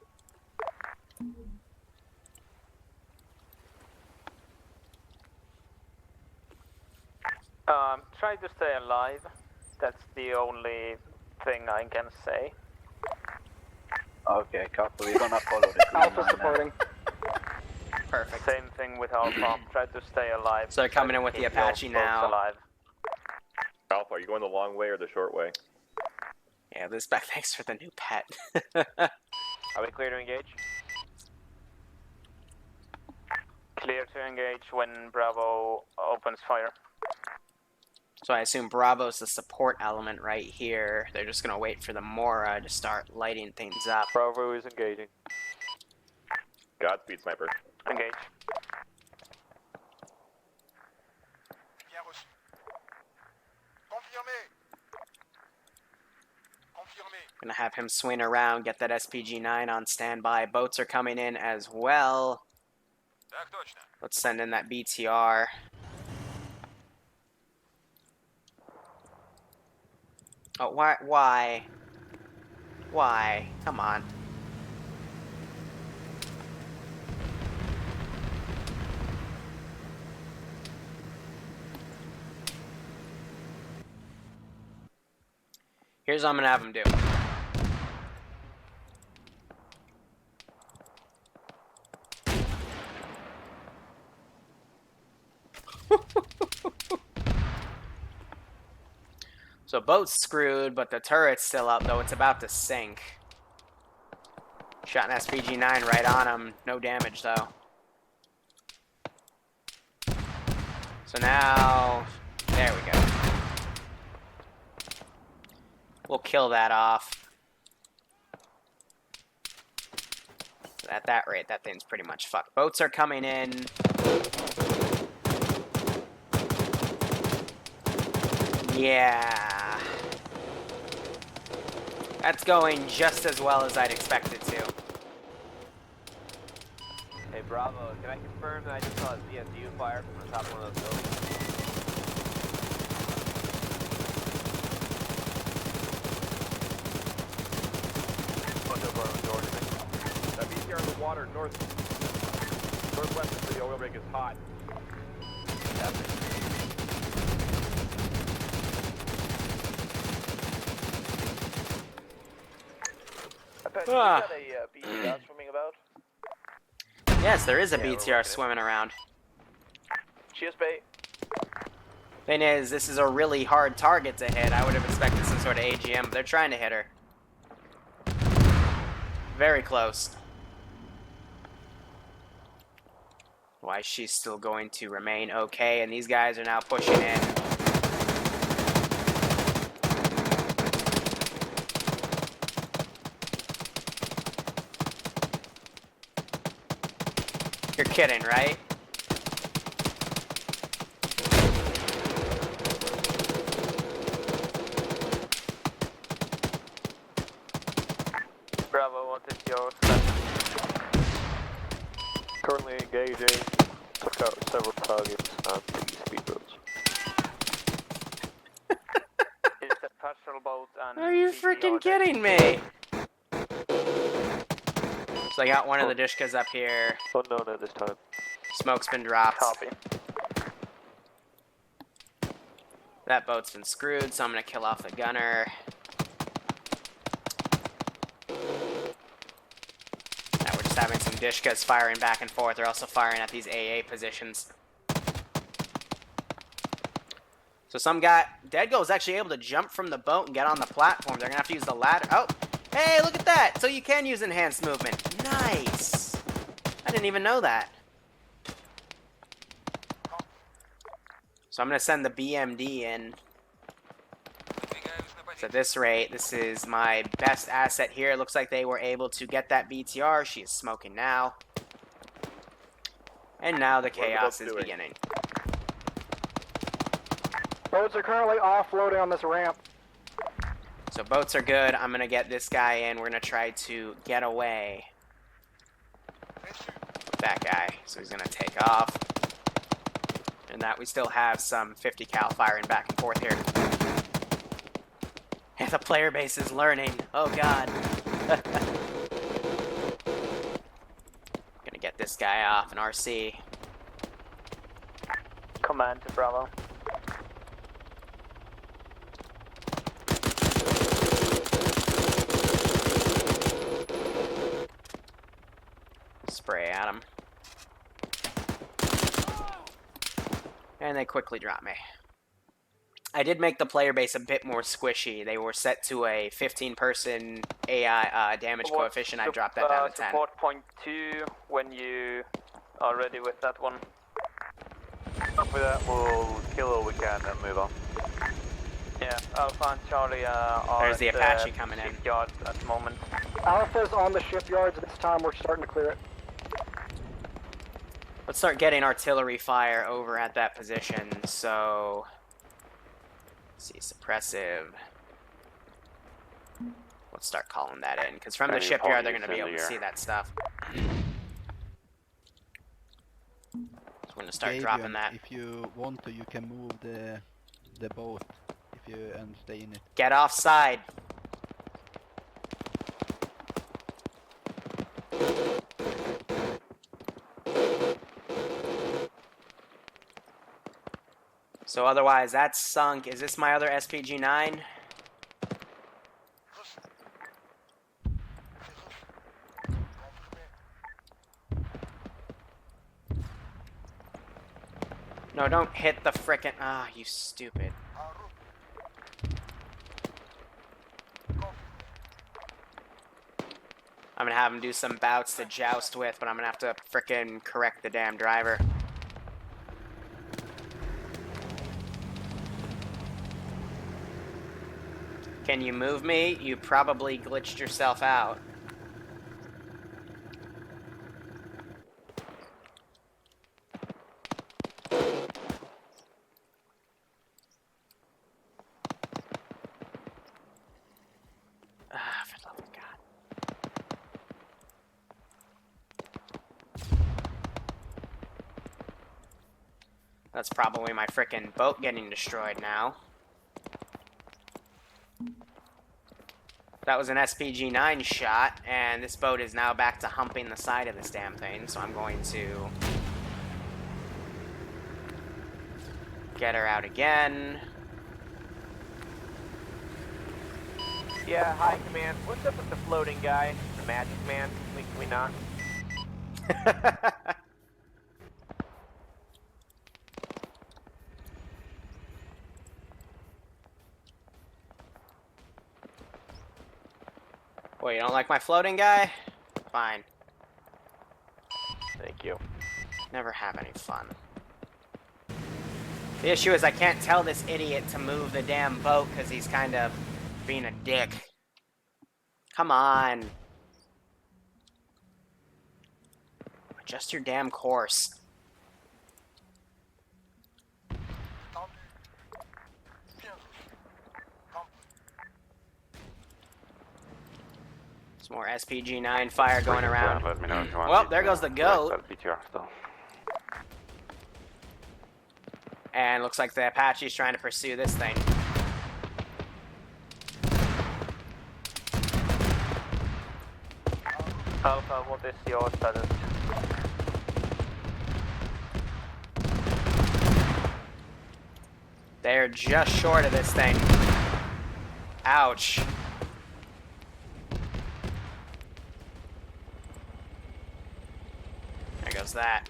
Try to stay alive. That's the only thing I can say. Okay, copy. We're gonna follow the green Alpha line now. supporting. Perfect. Same thing with Alpha. Try to stay alive. So they're Try coming to in with the keep your Apache boats now. Alive. Alpha, are you going the long way or the short way? Yeah, this back. Thanks for the new pet. Are we clear to engage? Clear to engage when Bravo opens fire. So I assume Bravo's the support element right here. They're just gonna wait for the Mora to start lighting things up. Bravo is engaging. Godspeed, sniper. Engage. Gonna have him swing around, get that SPG-9 on standby. Boats are coming in as well. Let's send in that BTR. Oh, why? Why? Why? Come on. Here's what I'm gonna have him do. So boat's screwed, but the turret's still up, though it's about to sink. Shot an SPG-9 right on him. No damage, though. So now... There we go. We'll kill that off. At that rate, that thing's pretty much fucked. Boats are coming in. Yeah. That's going just as well as I'd expect it to. Hey, Bravo, can I confirm that I just saw a CSU fire from the top of one of those buildings? That BTR in the water northwest of the oil rig is hot. Ah. a BTR swimming about? Yes, there is a Yeah, we're BTR working it. swimming around. Cheers, bait. Thing is, this is a really hard target to hit. I would have expected some sort of AGM, but they're trying to hit her. Very close. Why she's still going to remain okay, and these guys are now pushing in. You're kidding, right? Bravo, what is your status? Currently engaging. Took out several targets on the speed roads. Is the patrol boat and Are you BTR freaking dead? kidding me? So I got one of the Dishkas up here. Unknown at this time. Smoke's been dropped. Copy. That boat's been screwed, so I'm gonna kill off the gunner. Now we're just having some Dishkas firing back and forth. They're also firing at these AA positions. So some guy, Deadgo's actually able to jump from the boat and get on the platform. They're gonna have to use the ladder. Oh, hey, look at that! So you can use enhanced movement. Nice! I didn't even know that. So I'm gonna send the BMD in. So at this rate, this is my best asset here. It looks like they were able to get that BTR. She is smoking now. And now the chaos is beginning. Boats are currently offloading on this ramp. So boats are good. I'm gonna get this guy in. We're gonna try to get away with that guy. So he's gonna take off. And that we still have some 50 cal firing back and forth here. And the player base is learning. Oh god. Gonna get this guy off an RC. Command to Bravo. Spray at him. And they quickly drop me. I did make the player base a bit more squishy. They were set to a 15-person AI damage coefficient. I dropped that down to 10. Support point 2 when you are ready with that one. After that, we'll kill all we can and move on. Yeah, Alpha and Charlie are There's the at Apache coming in. shipyard at the moment. Alpha's on the shipyards this time. We're starting to clear it. Let's start getting artillery fire over at that position. So, let's see, suppressive. Let's start calling that in, because from the Any shipyard they're ponies going to be in able the to see air? that stuff. So we're going to start dropping that. If you want to, you can move the boat if you and stay in it. Get offside. So otherwise, that's sunk. Is this my other SPG-9? No, don't hit the frickin'... Ah, you stupid. I'm gonna have him do some bouts to joust with, but I'm gonna have to frickin' correct the damn driver. Can you move me? You probably glitched yourself out. That's probably my frickin' boat getting destroyed now. That was an SPG-9 shot, and this boat is now back to humping the side of this damn thing, so I'm going to get her out again. Yeah, hi, Command. What's up with the floating guy? The magic man? Can we not? Wait, you don't like my floating guy? Fine. Thank you. Never have any fun. The issue is I can't tell this idiot to move the damn boat because he's kind of being a dick. Come on. Adjust your damn course. Some more SPG-9 fire going around. Let me know if you want Well, me there to goes the collect goat. that BTR still. And looks like the Apache's trying to pursue this thing. Alpha, what is your status? They're just short of this thing. Ouch. There goes that.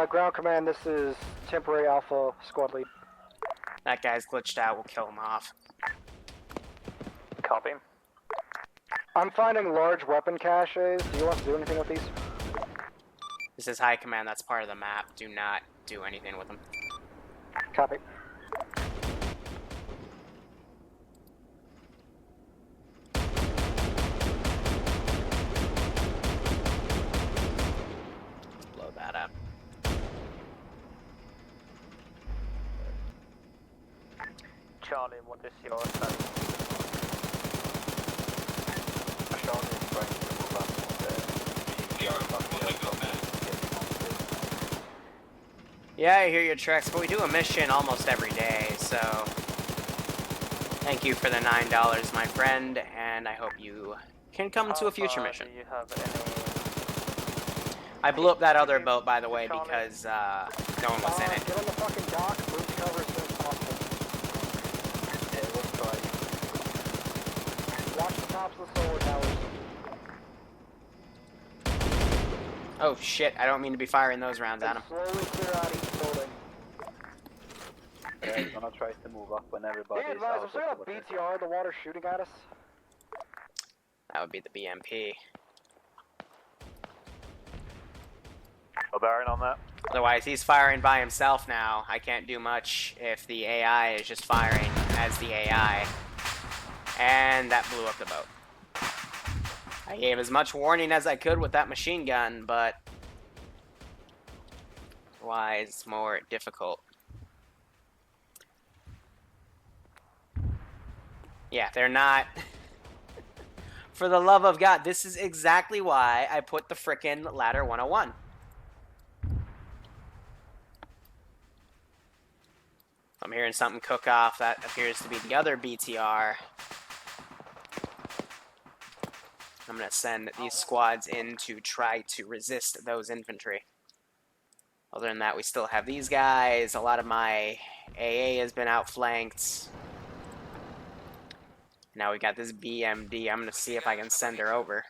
Ground command, this is temporary Alpha squad lead. That guy's glitched out. We'll kill him off. Copy. I'm finding large weapon caches. Do you want to do anything with these? This is high command. That's part of the map. Do not do anything with them. Copy. Blow that up. Charlie, what is your status? Charlie is trying to move up on the Yeah, I hear your tracks, but we do a mission almost every day, so thank you for the $9, my friend, and I hope you can come to a future mission. Do you have any... I blew up that other boat, by the way, because no one was in it. Get on the fucking dock, move to cover as soon as possible. Yeah, we'll try. Watch the tops of the solar towers. Oh shit, I don't mean to be firing those rounds at him. Slowly clear out each building. Yeah, I'm gonna try to move up when everybody Be is advised, out if there's of a the BTR, the water's shooting at us. That would be the BMP. A bearing on that? Otherwise, he's firing by himself now. I can't do much if the AI is just firing as the AI. And that blew up the boat. I gave as much warning as I could with that machine gun, but otherwise, it's more difficult. Yeah, they're not... For the love of God, this is exactly why I put the frickin' Ladder 101. I'm hearing something cook off. That appears to be the other BTR. I'm going to send these squads in to try to resist those infantry. Other than that, we still have these guys. A lot of my AA has been outflanked. Now we got this BMD. I'm going to see if I can send her over.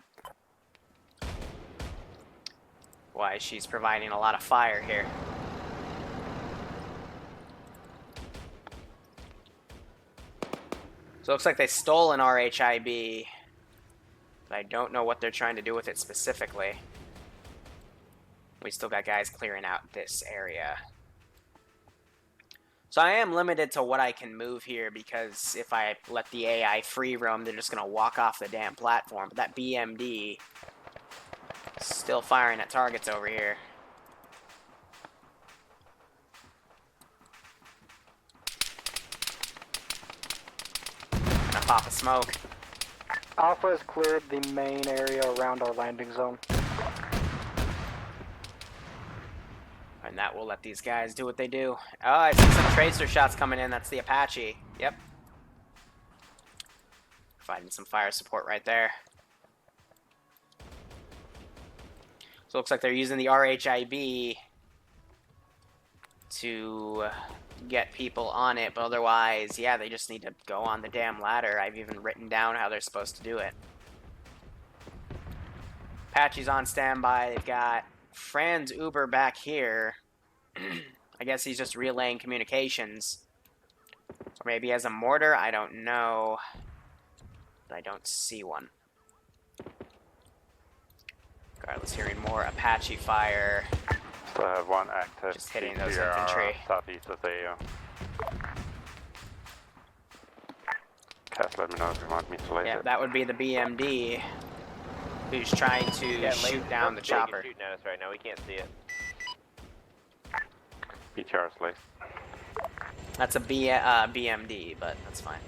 Why, she's providing a lot of fire here. So it looks like they stole an RHIB, but I don't know what they're trying to do with it specifically. We still got guys clearing out this area. So I am limited to what I can move here, because if I let the AI free roam, they're just going to walk off the damn platform. But that BMD is still firing at targets over here. Gonna pop a smoke. Alpha has cleared the main area around our landing zone. And that will let these guys do what they do. Oh, I see some tracer shots coming in. That's the Apache. Yep. Providing some fire support right there. So it looks like they're using the RHIB to get people on it, but otherwise, yeah, they just need to go on the damn ladder. I've even written down how they're supposed to do it. Apache's on standby. They've got Franz Uber back here. I guess he's just relaying communications. Or maybe he has a mortar, I don't know. But I don't see one. Regardless, hearing more Apache fire. Still have one active. Just hitting those CTR infantry. Southeast of the Cass, let me know if you want me to laser. Yeah, that would be the BMD who's trying to shoot down the chopper. Shooting at us right now. We can't see it. BTR's laced. That's a BMD, but that's fine.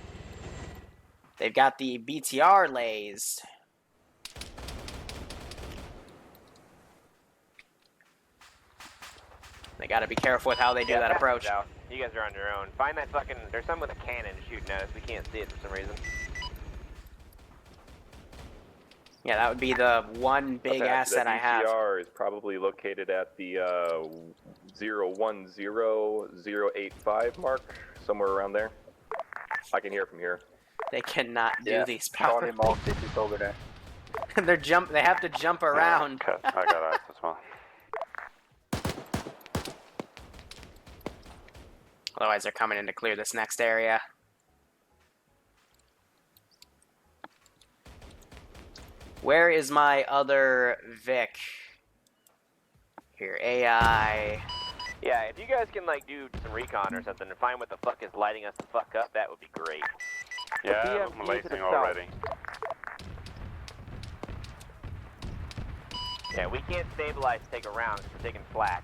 They've got the BTR lased. They gotta be careful with how they do that approach. Out. You guys are on your own. Find that fucking... There's someone with a cannon shooting at us. We can't see it for some reason. Yeah, that would be the one big asset I have. BTR is probably located at the 010085 mark, somewhere around there. I can hear from here. They cannot do these properly. This is over there. They have to jump around. Okay, I got eyes as well. Otherwise, they're coming in to clear this next area. Where is my other Vic? Here, AI. Yeah, if you guys can like do some recon or something and find what the fuck is lighting us the fuck up, that would be great. Yeah, I'm lacing already. Yeah, we can't stabilize to take a round because we're taking flak.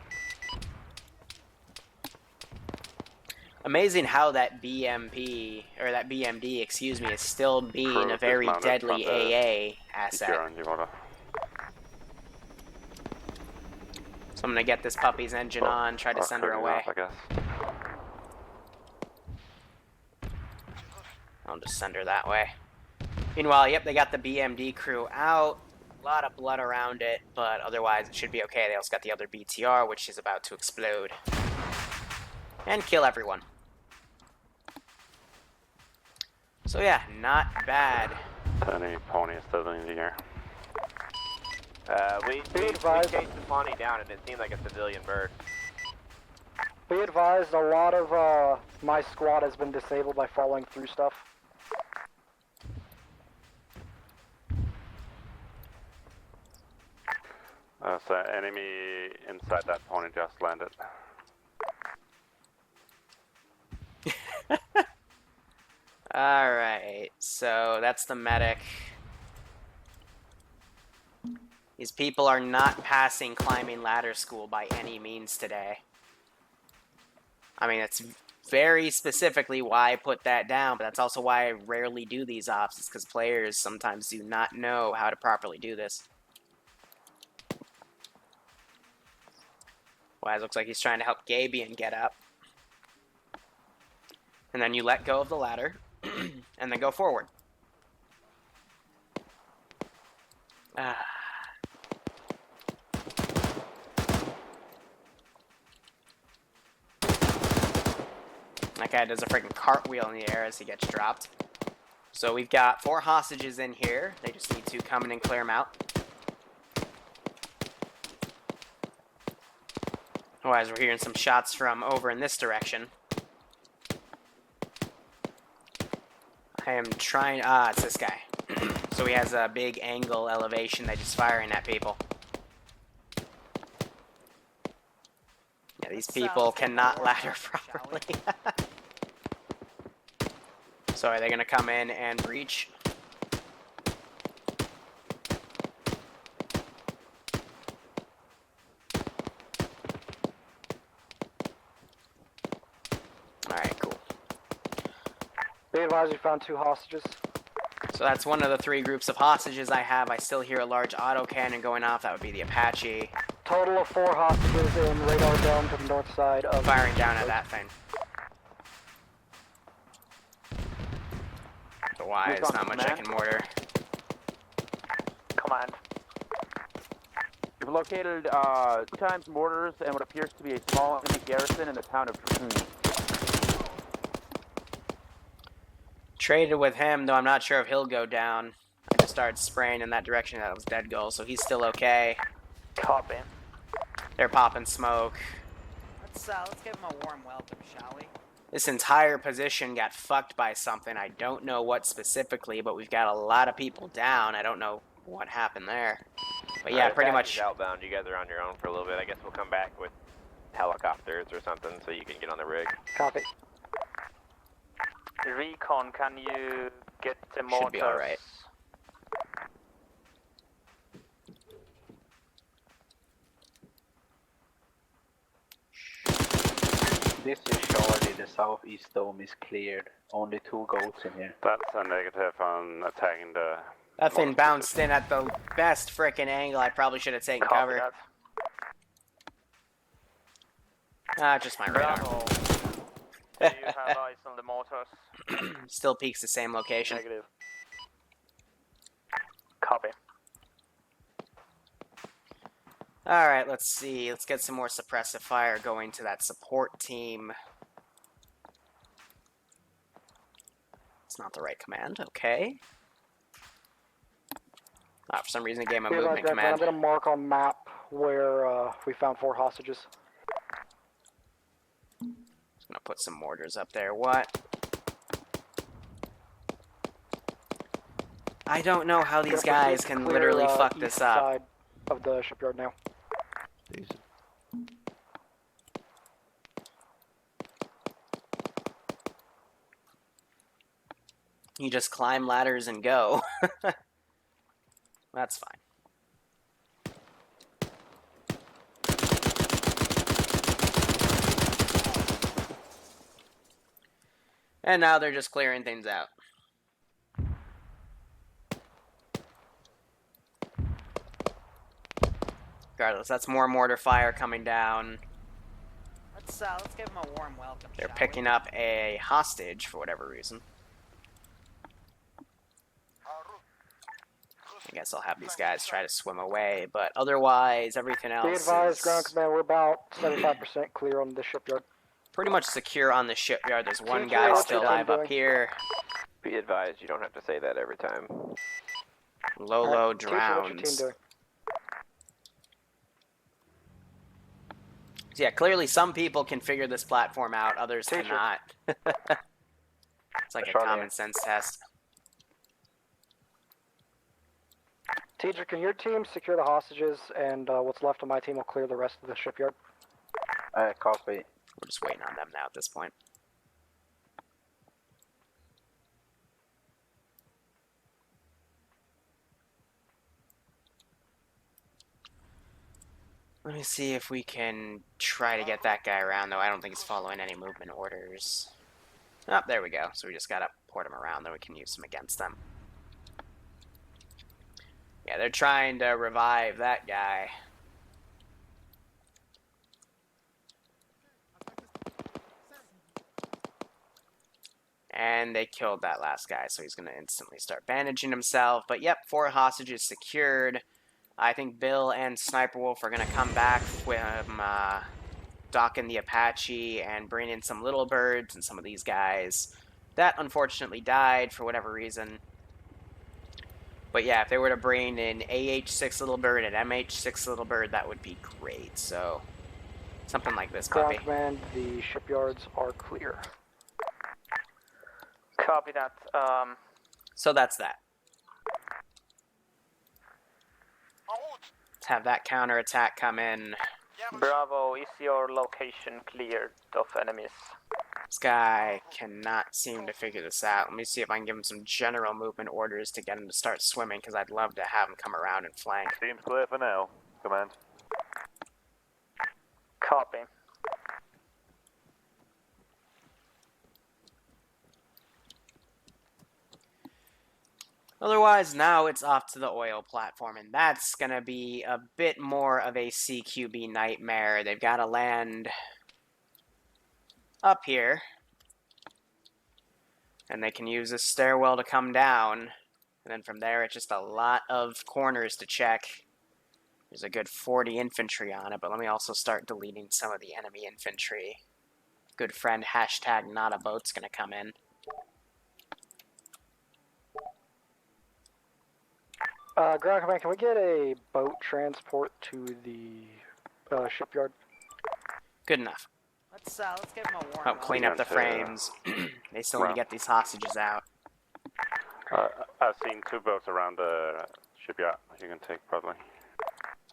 Amazing how that BMD, excuse me, is still being a very deadly AA asset. So I'm gonna get this puppy's engine on, try to send her away. I'll just send her that way. Meanwhile, yep, they got the BMD crew out. A lot of blood around it, but otherwise it should be okay. They also got the other BTR, which is about to explode. And kill everyone. So yeah, not bad. Any pony is still in the air. We chased the pony down and it seemed like a civilian bird. Be advised, a lot of my squad has been disabled by falling through stuff. So enemy inside that pony just landed. Alright, so that's the medic. These people are not passing climbing ladder school by any means today. I mean, that's very specifically why I put that down, but that's also why I rarely do these ops. It's because players sometimes do not know how to properly do this. Wise looks like he's trying to help Gabian get up. And then you let go of the ladder, and then go forward. That guy does a freaking cartwheel in the air as he gets dropped. So we've got 4 hostages in here. They just need to come in and clear them out. Otherwise, we're hearing some shots from over in this direction. I am trying... it's this guy. So he has a big angle elevation that he's firing at people. Yeah, these people cannot ladder properly. So are they going to come in and breach? Alright, cool. Be advised, we found 2 hostages. So that's one of the 3 groups of hostages I have. I still hear a large autocannon going off. That would be the Apache. Total of 4 hostages in radar dome to the north side of... Firing down at that thing. The Y is not much I can mortar. Command. You've located 2 times mortars and what appears to be a small enemy garrison in the town of Dragoon. Traded with him, though I'm not sure if he'll go down. I just started spraying in that direction. That was dead goal, so he's still okay. Copy. They're popping smoke. Let's give him a warm welcome, shall we? This entire position got fucked by something. I don't know what specifically, but we've got a lot of people down. I don't know what happened there. But yeah, pretty much. Outbound. You guys are on your own for a little bit. I guess we'll come back with helicopters or something so you can get on the rig. Copy. Recon, can you get the mortars? Should be alright. This is Charlie, the southeast dome is cleared. Only 2 goats in here. That's a negative on attacking the... That thing bounced in at the best frickin' angle. I probably should have taken cover. Just my radar. Bravo. Do you have eyes on the mortars? Still peaks the same location. Negative. Copy. Alright, let's see. Let's get some more suppressive fire going to that support team. It's not the right command. Okay. For some reason it gave my movement command. I'm going to mark on map where we found 4 hostages. Just going to put some mortars up there. What? I don't know how these guys can literally fuck this up. Side of the shipyard now. You just climb ladders and go. That's fine. And now they're just clearing things out. Regardless, that's more mortar fire coming down. Let's give him a warm welcome. They're picking up a hostage for whatever reason. I guess I'll have these guys try to swim away, but otherwise, everything else Be advised, is ground command, we're about 75% clear on the shipyard. pretty much secure on the shipyard. There's one guy still alive up here. Be advised, you don't have to say that every time. Lolo Teacher, what's your team drowns. doing? So yeah, clearly some people can figure this platform out, others Teacher. cannot. It's like a common sense test. Teacher, can your team secure the hostages, and what's left of my team will clear the rest of the shipyard? Copy. We're just waiting on them now at this point. Let me see if we can try to get that guy around, though. I don't think he's following any movement orders. Oh, there we go. So we just gotta port him around, then we can use him against them. Yeah, they're trying to revive that guy. And they killed that last guy, so he's going to instantly start bandaging himself. But yep, 4 hostages secured. I think Bill and Sniper Wolf are going to come back with docking the Apache and bring in some little birds and some of these guys. That unfortunately died for whatever reason. But yeah, if they were to bring in AH-6 Little Bird and MH-6 Little Bird, that would be great. So, something like this, Ground puppy. command, the shipyards are clear. Copy that. So that's that. Let's have that counterattack come in. Bravo, is your location cleared of enemies? This guy cannot seem to figure this out. Let me see if I can give him some general movement orders to get him to start swimming, because I'd love to have him come around and flank. Seems clear for now. Command. Copy. Otherwise, now it's off to the oil platform, and that's going to be a bit more of a CQB nightmare. They've got to land up here, and they can use a stairwell to come down, and then from there it's just a lot of corners to check. There's a good 40 infantry on it, but let me also start deleting some of the enemy infantry. Good friend, hashtag not a boat's going to come in. Ground Command, can we get a boat transport to the shipyard? Good enough. Let's give him a warm Help clean up the frames. They still need to get these hostages out. I've seen 2 boats around the shipyard. You can take probably.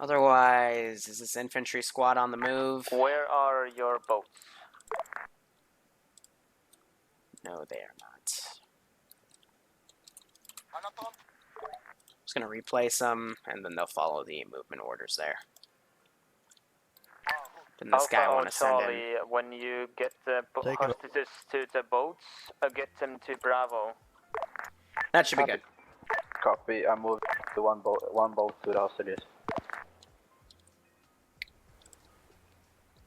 Otherwise, is this infantry squad on the move? Where are your boats? No, they are not. Just gonna replace them, and then they'll follow the movement orders there. Then this guy want to send in. Charlie, when you get the hostages to the boats, get them to Bravo. That should be good. Copy. I moved the one boat to the hostages.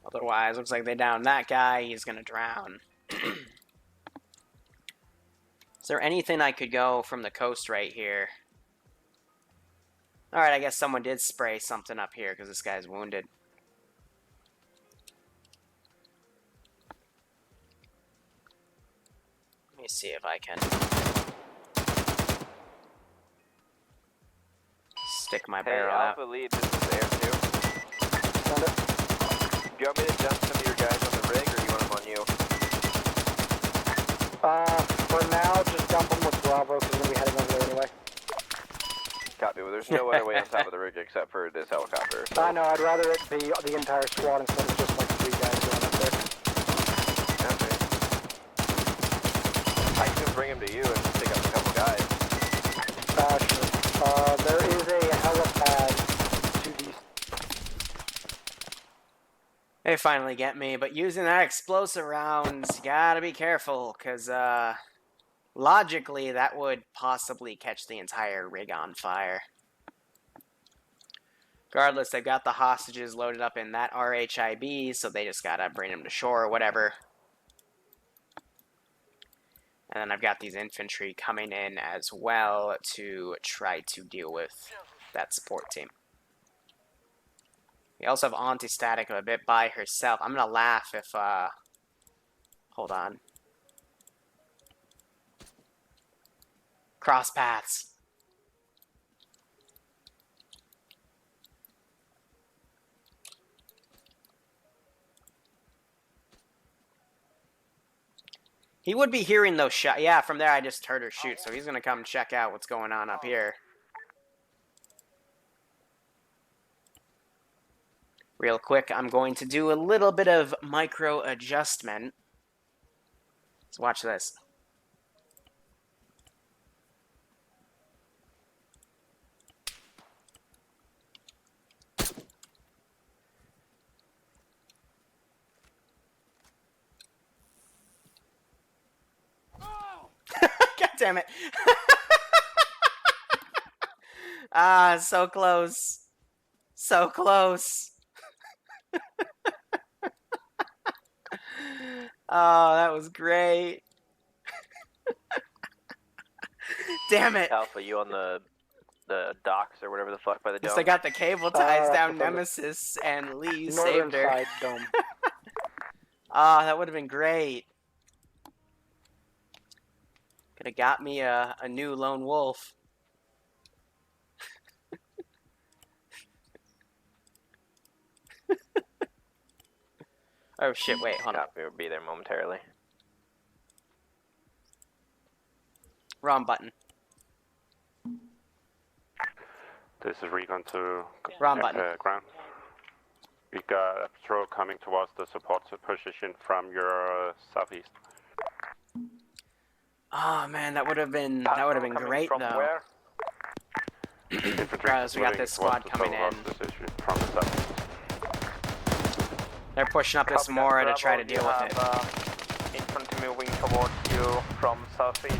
Otherwise, looks like they downed that guy. He's gonna drown. Is there anything I could go from the coast right here? Alright, I guess someone did spray something up here because this guy's wounded. Let me see if I can stick my barrel out. Alpha Lead, this is Air 2. Do you want me to dump some of your guys on the rig, or you want them on you? For now, just dump them with Bravo, because we're going to be heading over there anyway. Copy, well there's no other way on top of the rig except for this helicopter. So. I know, I'd rather it be the entire squad instead of just like 3 guys going up there. Okay. I can bring him to you and pick up a couple guys. Sure. There is a helipad to the... They finally get me, but using that explosive rounds, you gotta be careful, because, logically, that would possibly catch the entire rig on fire. Regardless, they've got the hostages loaded up in that RHIB, so they just gotta bring them to shore or whatever. And then I've got these infantry coming in as well to try to deal with that support team. We also have anti-static a bit by herself. I'm gonna laugh if, hold on. Cross paths. He would be hearing those shots. Yeah, from there I just heard her shoot, so he's gonna come check out what's going on up here. Real quick, I'm going to do a little bit of micro adjustment. Let's watch this. God damn it. Ah, so close. So close. Oh, that was great. Damn it. Alpha, you on the docks or whatever the fuck by the dome? Yes, I got the cable ties down Nemesis, and Lee saved her. Side dome. Ah, that would have been great. Could have got me a new lone wolf. Oh shit, wait, hold on. We will be there momentarily. Wrong button. This is recon to Wrong button. ground. We got a patrol coming towards the support position from your southeast. Oh man, that would have been great from though. Where? Guys, we got this squad coming in. From the south. They're pushing up this Mora to try to deal with it. Infantry moving towards you from southeast.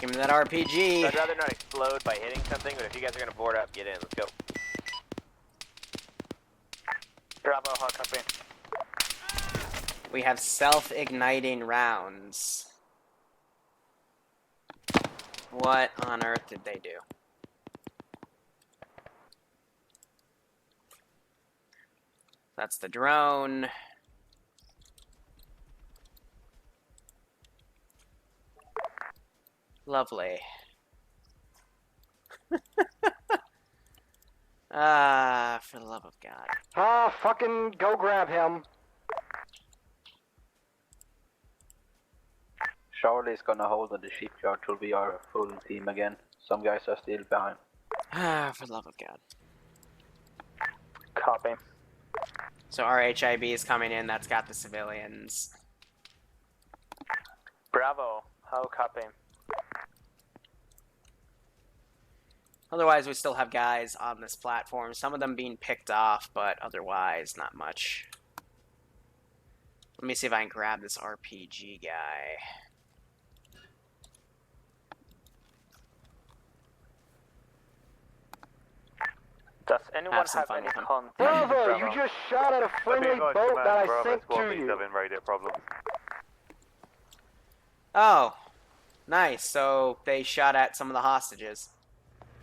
Give me that RPG. I'd rather not explode by hitting something, but if you guys are gonna board up, get in. Let's go. Bravo, how copy? We have self-igniting rounds. What on earth did they do? That's the drone. Lovely. Ah, for the love of God. Ah, fucking go grab him. Charlie's gonna hold on the shipyard till we are a full team again. Some guys are still behind. Ah, for the love of God. Copy. So our HIB is coming in, that's got the civilians. Bravo, how copy? Otherwise, we still have guys on this platform, some of them being picked off, but otherwise, not much. Let me see if I can grab this RPG guy. Does anyone some have fun any with him. contact? Bravo, you just shot at a friendly boat that I sent to you. radio problems. Oh, nice. So they shot at some of the hostages.